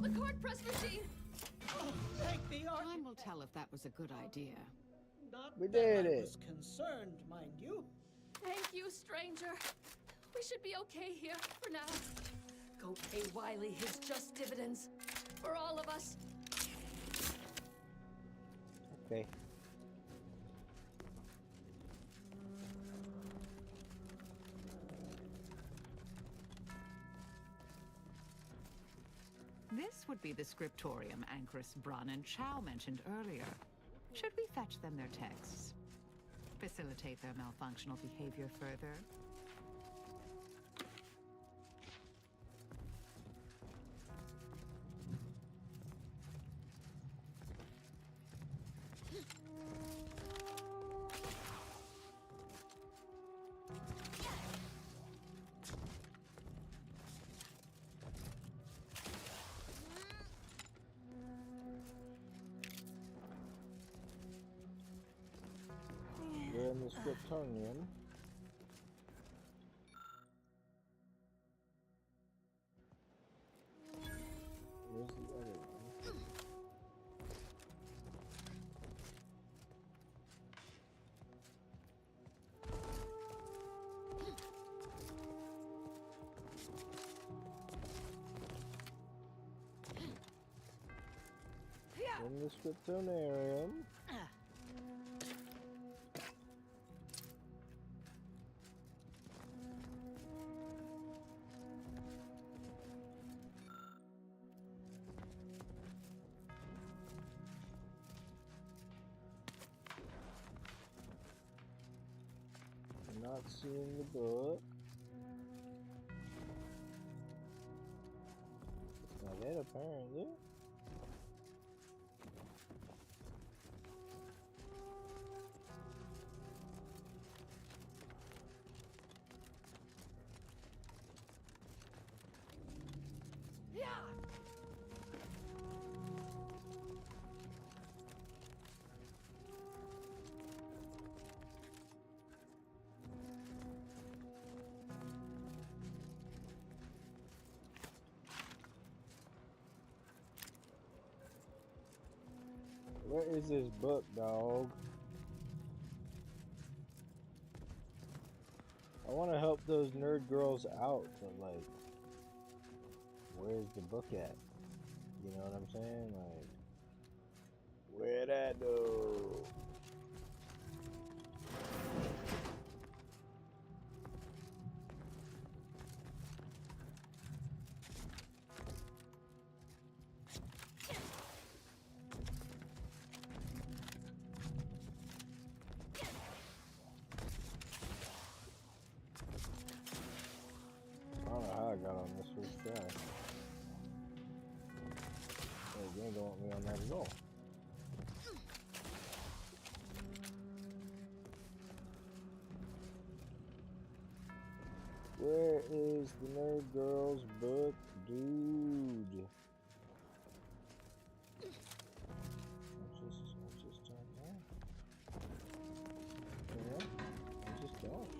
Speaker 8: the card press machine!
Speaker 6: Take the
Speaker 10: Time will tell if that was a good idea.
Speaker 6: Not
Speaker 1: We
Speaker 6: that
Speaker 1: did
Speaker 6: I
Speaker 1: it.
Speaker 6: was concerned, mind you.
Speaker 8: Thank you, stranger. We should be okay here for now. Go pay Wiley his just dividends. For all of us.
Speaker 1: Okay.
Speaker 5: This would be the scriptorium Anchoress Bron and Chow mentioned earlier. Should we fetch them their texts? Facilitate their malfunctional behavior further?
Speaker 1: We're in the scriptorium. Where's the other one? In the scriptorium. Not seeing the book. Not it, apparently. Where is this book, dog? I want to help those nerd girls out, but like, where's the book at? You know what I'm saying? Like, where that though? I don't know how I got on this first try. Hey, the game don't want me on that at all. Where is the nerd girl's book, dude? I'm just trying to. Yeah, I just don't.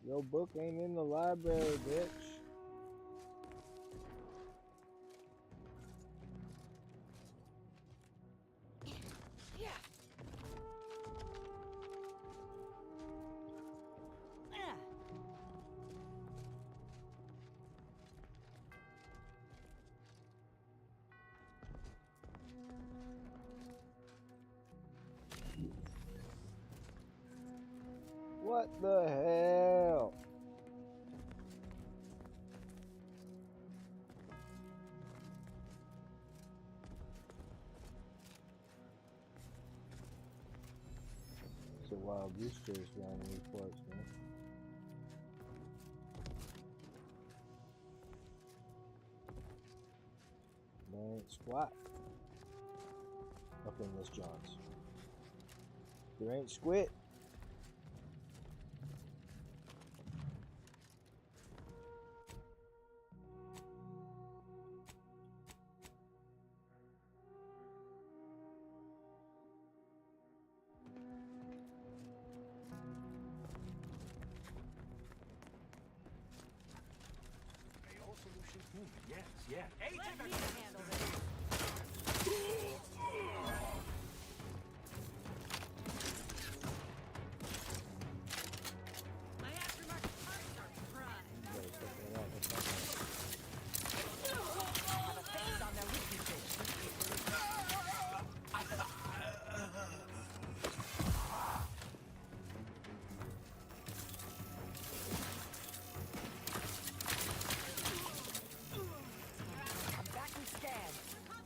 Speaker 1: Your book ain't in the library, bitch. What the hell? wild goose chase around these parts, man. There ain't squat up in this John's. There ain't squid.
Speaker 20: Yes, yes.
Speaker 8: Let me handle this. My aftermarket parts are prime.
Speaker 5: Have a fix on their weaknesses. I'm back and scared.
Speaker 8: Someone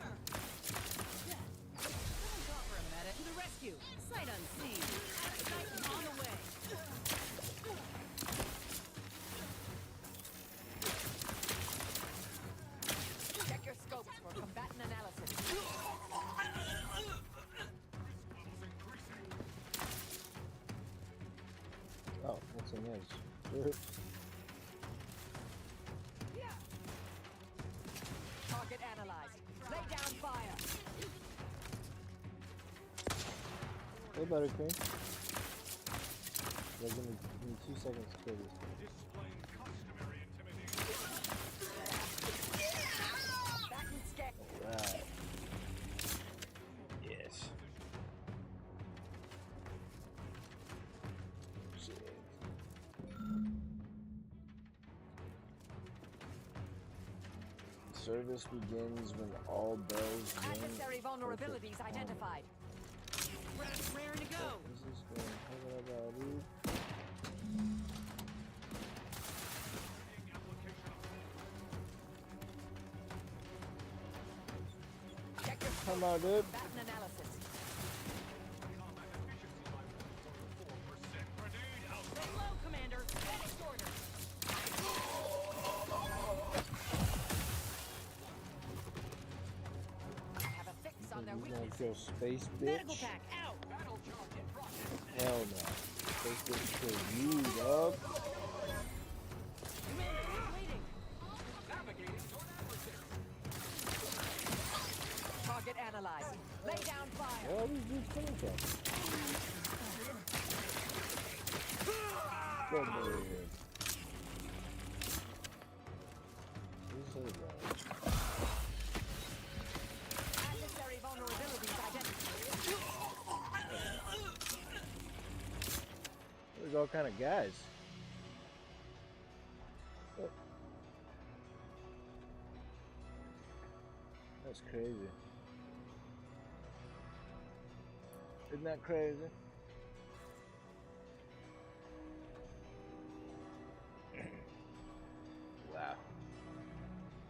Speaker 8: call for a medic. To the rescue. Sight unseen. Sight on the way.
Speaker 5: Check your scopes for combatant analysis.
Speaker 1: Oh, what's in this?
Speaker 5: Target analyzed. Lay down fire.
Speaker 1: Hey, Buttercream. Give me 2 seconds to kill this thing.
Speaker 5: Back and scared.
Speaker 1: Alright. Yes. Service begins when all bells ring.
Speaker 5: Adversary vulnerabilities identified.
Speaker 8: Raring to go.
Speaker 1: Is this going? How about you?
Speaker 5: Check your
Speaker 1: Come on, dude.
Speaker 5: combatant analysis.
Speaker 8: Lay low, Commander. Finish order.
Speaker 5: Have a fix on their
Speaker 1: You gonna
Speaker 5: weaknesses.
Speaker 1: kill space
Speaker 8: Medical
Speaker 1: bitch?
Speaker 8: pack out. Battle charge in process.
Speaker 1: Hell no. Space bitch kill you, dog.
Speaker 8: Commander, who's leading?
Speaker 20: Navigating toward adversary.
Speaker 5: Target analyzed. Lay down fire.
Speaker 1: Where are these dudes coming from? Get over here. Who's those guys?
Speaker 5: Adversary vulnerabilities identified.
Speaker 1: There's all kind of guys. Oh. That's crazy. Isn't that crazy? Wow.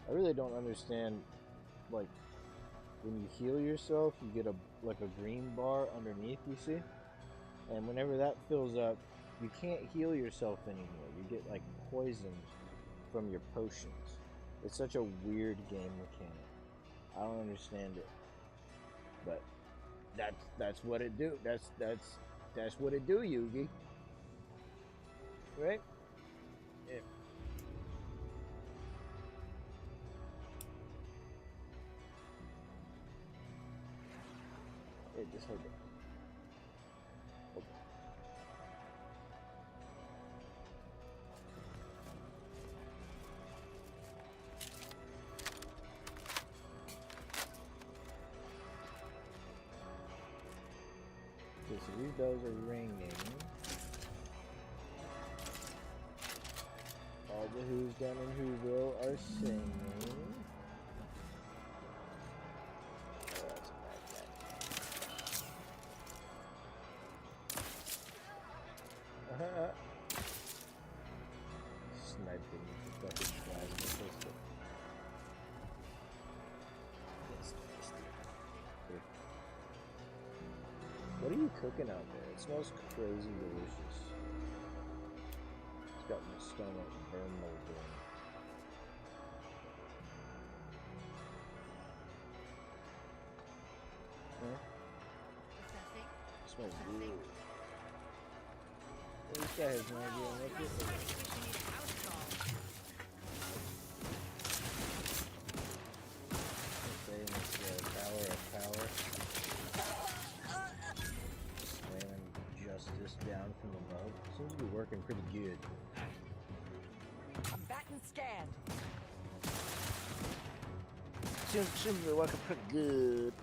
Speaker 1: I really don't understand, like, when you heal yourself, you get a green bar underneath, you see? And whenever that fills up, you can't heal yourself anymore. You get, like, poisoned from your potions. It's such a weird game mechanic. I don't understand it. But that's what it do. That's what it do, Yugi. Right? Yeah. It just hold it. Okay, so these bells are ringing. All the Who's down in Whoville are singing. Oh, that's a bad guy. Sniped him with the fucking plasma pistol. That's nasty. What are you cooking out there? It smells crazy delicious. It's got my stomach burning. Huh? Smells good. This guy has no idea what it is. Tower of power. Slamming justice down from above. Seems to be working pretty good.
Speaker 5: Combatant scanned.
Speaker 1: Seems to be working pretty good.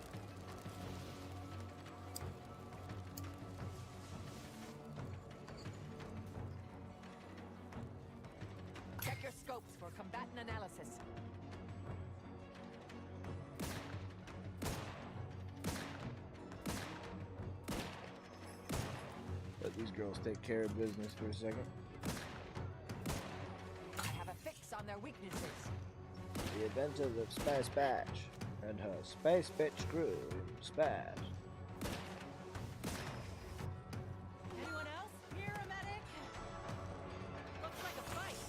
Speaker 5: Check your scopes for combatant analysis.
Speaker 1: Let these girls take care of business for a second.
Speaker 5: I have a fix on their weaknesses.
Speaker 1: The adventures of Space Batch and her Space Bitch crew in Spash.
Speaker 14: Anyone else? Here, a medic? Looks like a fight.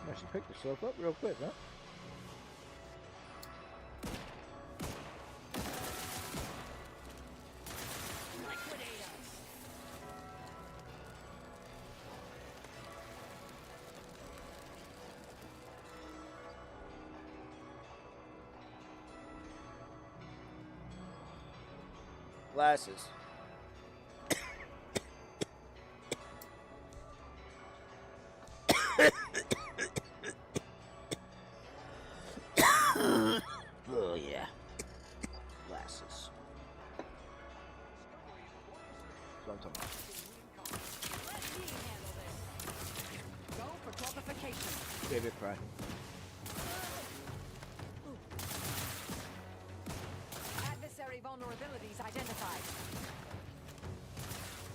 Speaker 1: Oh, she picked herself up real quick, huh? Glasses. Oh yeah. Glasses. That's what I'm talking about.
Speaker 5: Go for torpification.
Speaker 1: Baby cry.
Speaker 5: Adversary vulnerabilities identified.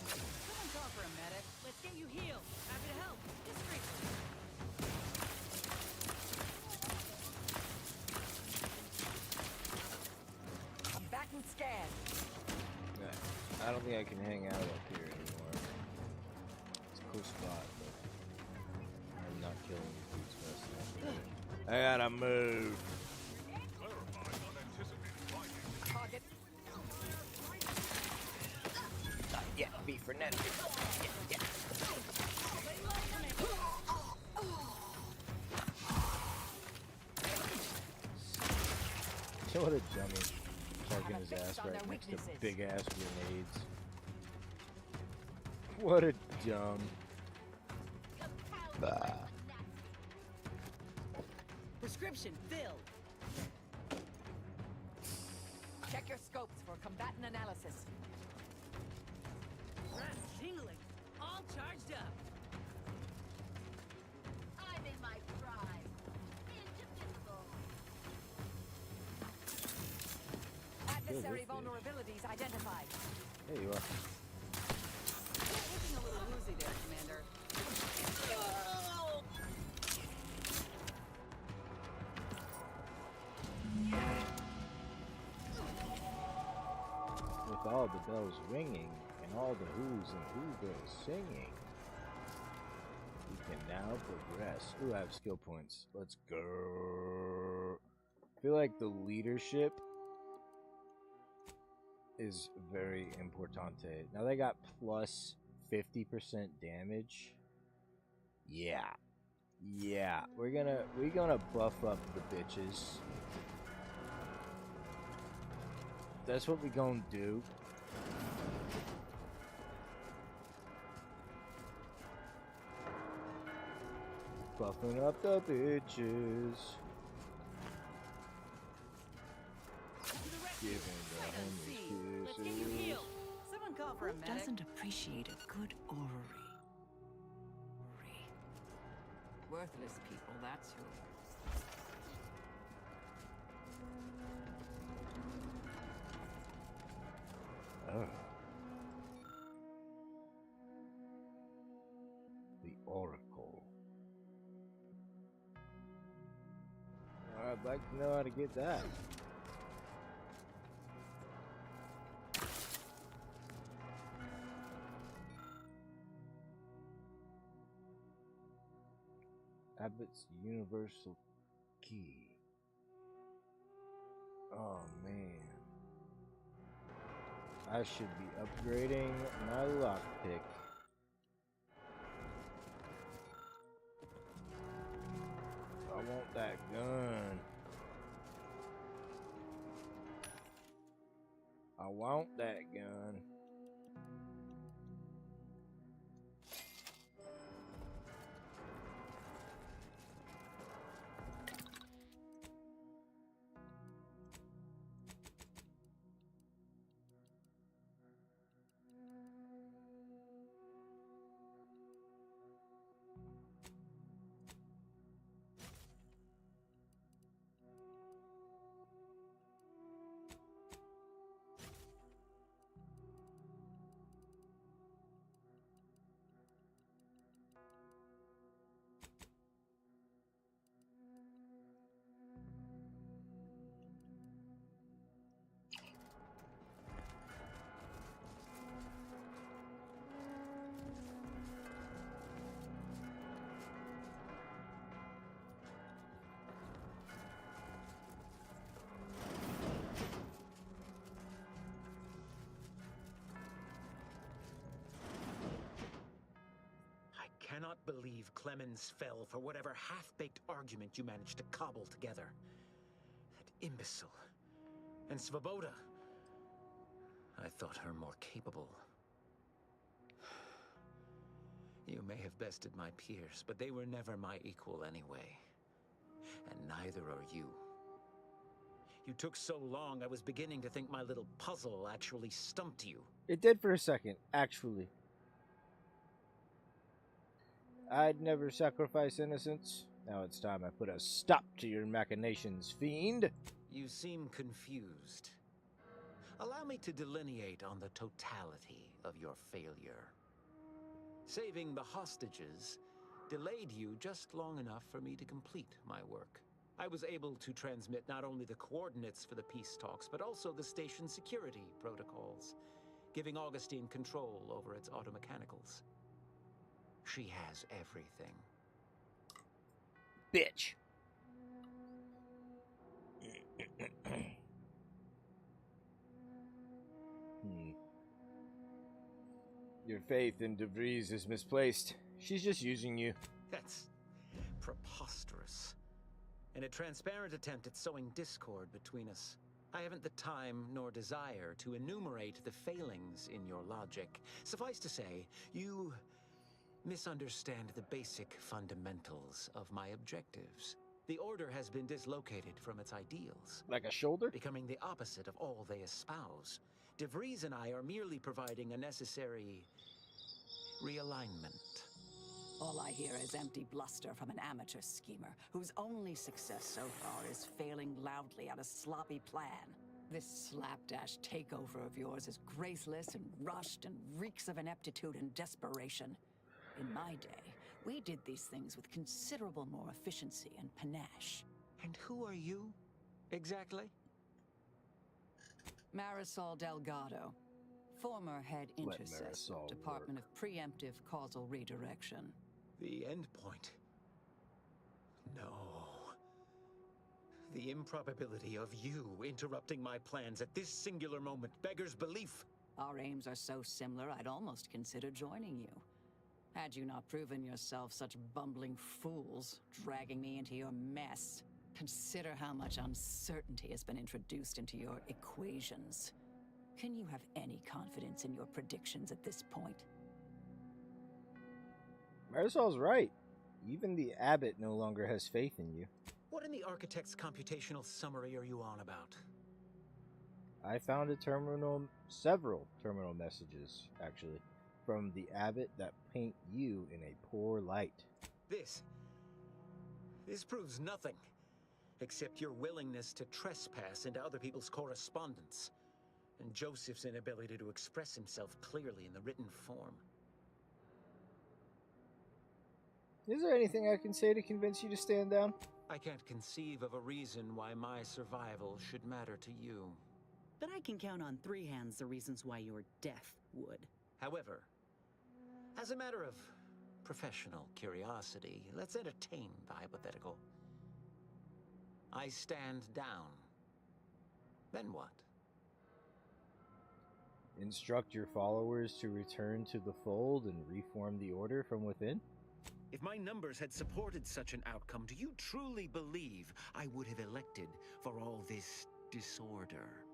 Speaker 14: Someone call for a medic. Let's get you healed. Happy to help. History.
Speaker 5: Combatant scanned.
Speaker 1: Yeah. I don't think I can hang out up here anymore. It's a cool spot, but I'm not killing these dudes fast enough. I gotta move.
Speaker 5: Target.
Speaker 1: Yeah, B for net. Yeah. So what a dummy. Parking his ass right next to big ass grenades. What a dumb.
Speaker 14: Prescription filled.
Speaker 5: Check your scopes for combatant analysis.
Speaker 14: Rest tingling. All charged up.
Speaker 18: I'm in my prime. Indivisible.
Speaker 5: Adversary vulnerabilities identified.
Speaker 1: There you are.
Speaker 14: Looking a little woozy there, Commander.
Speaker 1: With all the bells ringing and all the who's and who girls singing, we can now progress. Ooh, I have skill points. Let's go. I feel like the leadership is very importante. Now they got plus 50% damage. Yeah. Yeah. We're gonna buff up the bitches. That's what we gonna do. Buffing up the bitches. Giving the homies kisses.
Speaker 14: Someone call for a medic.
Speaker 5: Doesn't appreciate a good orrery. Worthless people, that's who.
Speaker 1: Oh. The Oracle. I'd like to know how to get that. Abbott's universal key. Oh man. I should be upgrading my lockpick. I want that gun. I want that gun.
Speaker 13: I cannot believe Clemens fell for whatever half-baked argument you managed to cobble together. That imbecile. And Svoboda. I thought her more capable. You may have bested my peers, but they were never my equal anyway. And neither are you. You took so long, I was beginning to think my little puzzle actually stumped you.
Speaker 1: It did for a second, actually. I'd never sacrifice innocence. Now it's time I put a stop to your machinations, fiend.
Speaker 13: You seem confused. Allow me to delineate on the totality of your failure. Saving the hostages delayed you just long enough for me to complete my work. I was able to transmit not only the coordinates for the peace talks, but also the station's security protocols, giving Augustine control over its automechanicals. She has everything.
Speaker 1: Bitch. Your faith in DeVries is misplaced. She's just using you.
Speaker 13: That's preposterous. In a transparent attempt at sowing discord between us, I haven't the time nor desire to enumerate the failings in your logic. Suffice to say, you misunderstand the basic fundamentals of my objectives. The Order has been dislocated from its ideals.
Speaker 1: Like a shoulder?
Speaker 13: Becoming the opposite of all they espouse. DeVries and I are merely providing a necessary realignment.
Speaker 5: All I hear is empty bluster from an amateur schemer whose only success so far is failing loudly at a sloppy plan. This slapdash takeover of yours is graceless and rushed and reeks of ineptitude and desperation. In my day, we did these things with considerable more efficiency and panache.
Speaker 13: And who are you, exactly?
Speaker 5: Marisol Delgado, former head intercessor, Department of Preemptive Causal Redirection.
Speaker 13: The endpoint? No. The improbability of you interrupting my plans at this singular moment beggars belief.
Speaker 5: Our aims are so similar, I'd almost consider joining you. Had you not proven yourself such bumbling fools, dragging me into your mess. Consider how much uncertainty has been introduced into your equations. Can you have any confidence in your predictions at this point?
Speaker 1: Marisol's right. Even the Abbot no longer has faith in you.
Speaker 13: What in the Architect's computational summary are you on about?
Speaker 1: I found several terminal messages, actually, from the Abbot that paint you in a poor light.
Speaker 13: This proves nothing, except your willingness to trespass into other people's correspondence, and Joseph's inability to express himself clearly in the written form.
Speaker 1: Is there anything I can say to convince you to stand down?
Speaker 13: I can't conceive of a reason why my survival should matter to you.
Speaker 14: But I can count on 3 hands the reasons why your death would.
Speaker 13: However, as a matter of professional curiosity, let's entertain the hypothetical. I stand down. Then what?
Speaker 1: Instruct your followers to return to the fold and reform the order from within?
Speaker 13: If my numbers had supported such an outcome, do you truly believe I would have elected for all this disorder?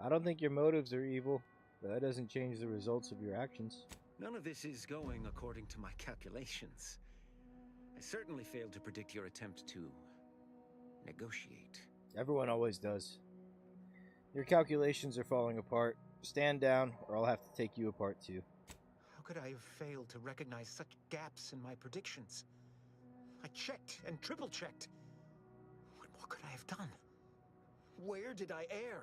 Speaker 1: I don't think your motives are evil, but that doesn't change the results of your actions.
Speaker 13: None of this is going according to my calculations. I certainly failed to predict your attempt to negotiate.
Speaker 1: Everyone always does. Your calculations are falling apart. Stand down, or I'll have to take you apart too.
Speaker 13: How could I have failed to recognize such gaps in my predictions? I checked and triple-checked. What more could I have done? Where did I err?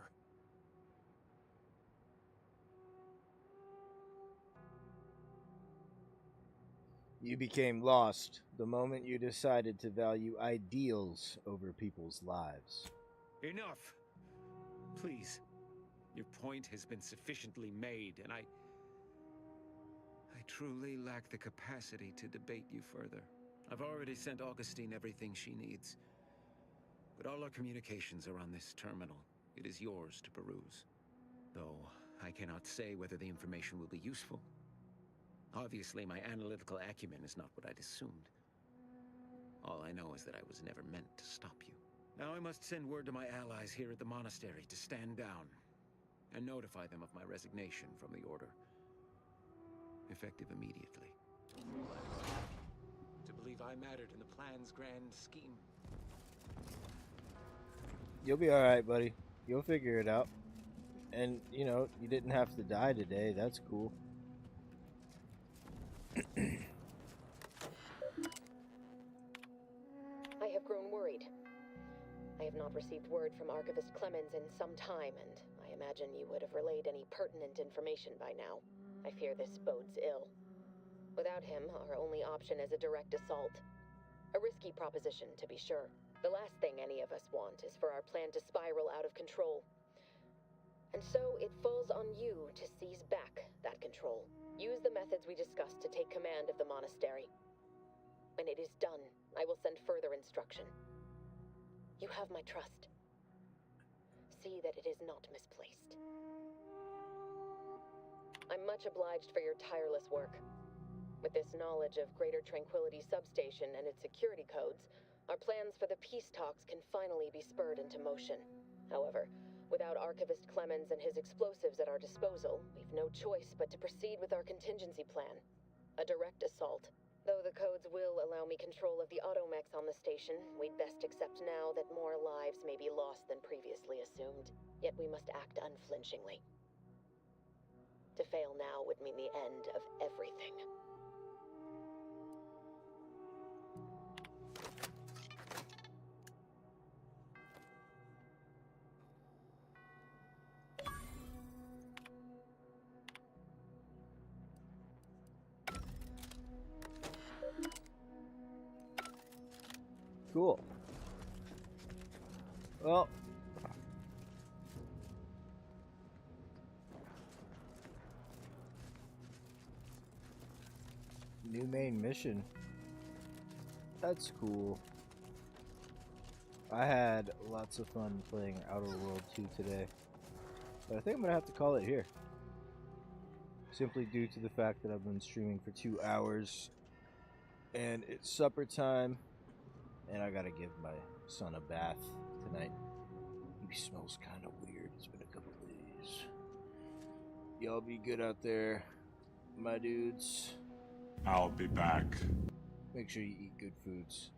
Speaker 1: You became lost the moment you decided to value ideals over people's lives.
Speaker 13: Enough! Please. Your point has been sufficiently made, and I truly lack the capacity to debate you further. I've already sent Augustine everything she needs. But all our communications are on this terminal. It is yours to peruse. Though I cannot say whether the information will be useful. Obviously, my analytical acumen is not what I'd assumed. All I know is that I was never meant to stop you. Now I must send word to my allies here at the monastery to stand down and notify them of my resignation from the Order. Effective immediately. To believe I mattered in the plan's grand scheme.
Speaker 1: You'll be alright, buddy. You'll figure it out. And, you know, you didn't have to die today. That's cool.
Speaker 4: I have grown worried. I have not received word from Archivist Clemens in some time, and I imagine you would have relayed any pertinent information by now. I fear this bodes ill. Without him, our only option is a direct assault. A risky proposition, to be sure. The last thing any of us want is for our plan to spiral out of control. And so it falls on you to seize back that control. Use the methods we discussed to take command of the monastery. When it is done, I will send further instruction. You have my trust. See that it is not misplaced. I'm much obliged for your tireless work. With this knowledge of Greater Tranquility Substation and its security codes, our plans for the peace talks can finally be spurred into motion. However, without Archivist Clemens and his explosives at our disposal, we've no choice but to proceed with our contingency plan. A direct assault. Though the codes will allow me control of the automechs on the station, we'd best accept now that more lives may be lost than previously assumed. Yet we must act unflinchingly. To fail now would mean the end of everything.
Speaker 1: Cool. Well, new main mission. That's cool. I had lots of fun playing Outer World 2 today, but I think I'm gonna have to call it here. Simply due to the fact that I've been streaming for 2 hours and it's supper time. And I gotta give my son a bath tonight. He smells kind of weird. It's been a couple days. Y'all be good out there, my dudes.
Speaker 21: I'll be back.
Speaker 1: Make sure you eat good foods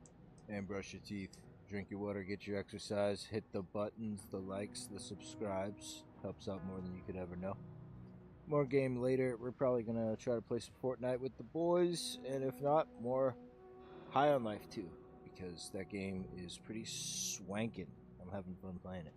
Speaker 1: and brush your teeth. Drink your water, get your exercise, hit the buttons, the likes, the subscribes. Helps out more than you could ever know. More game later. We're probably gonna try to play some Fortnite with the boys, and if not, more High on Life 2. Because that game is pretty swanking. I'm having fun playing it.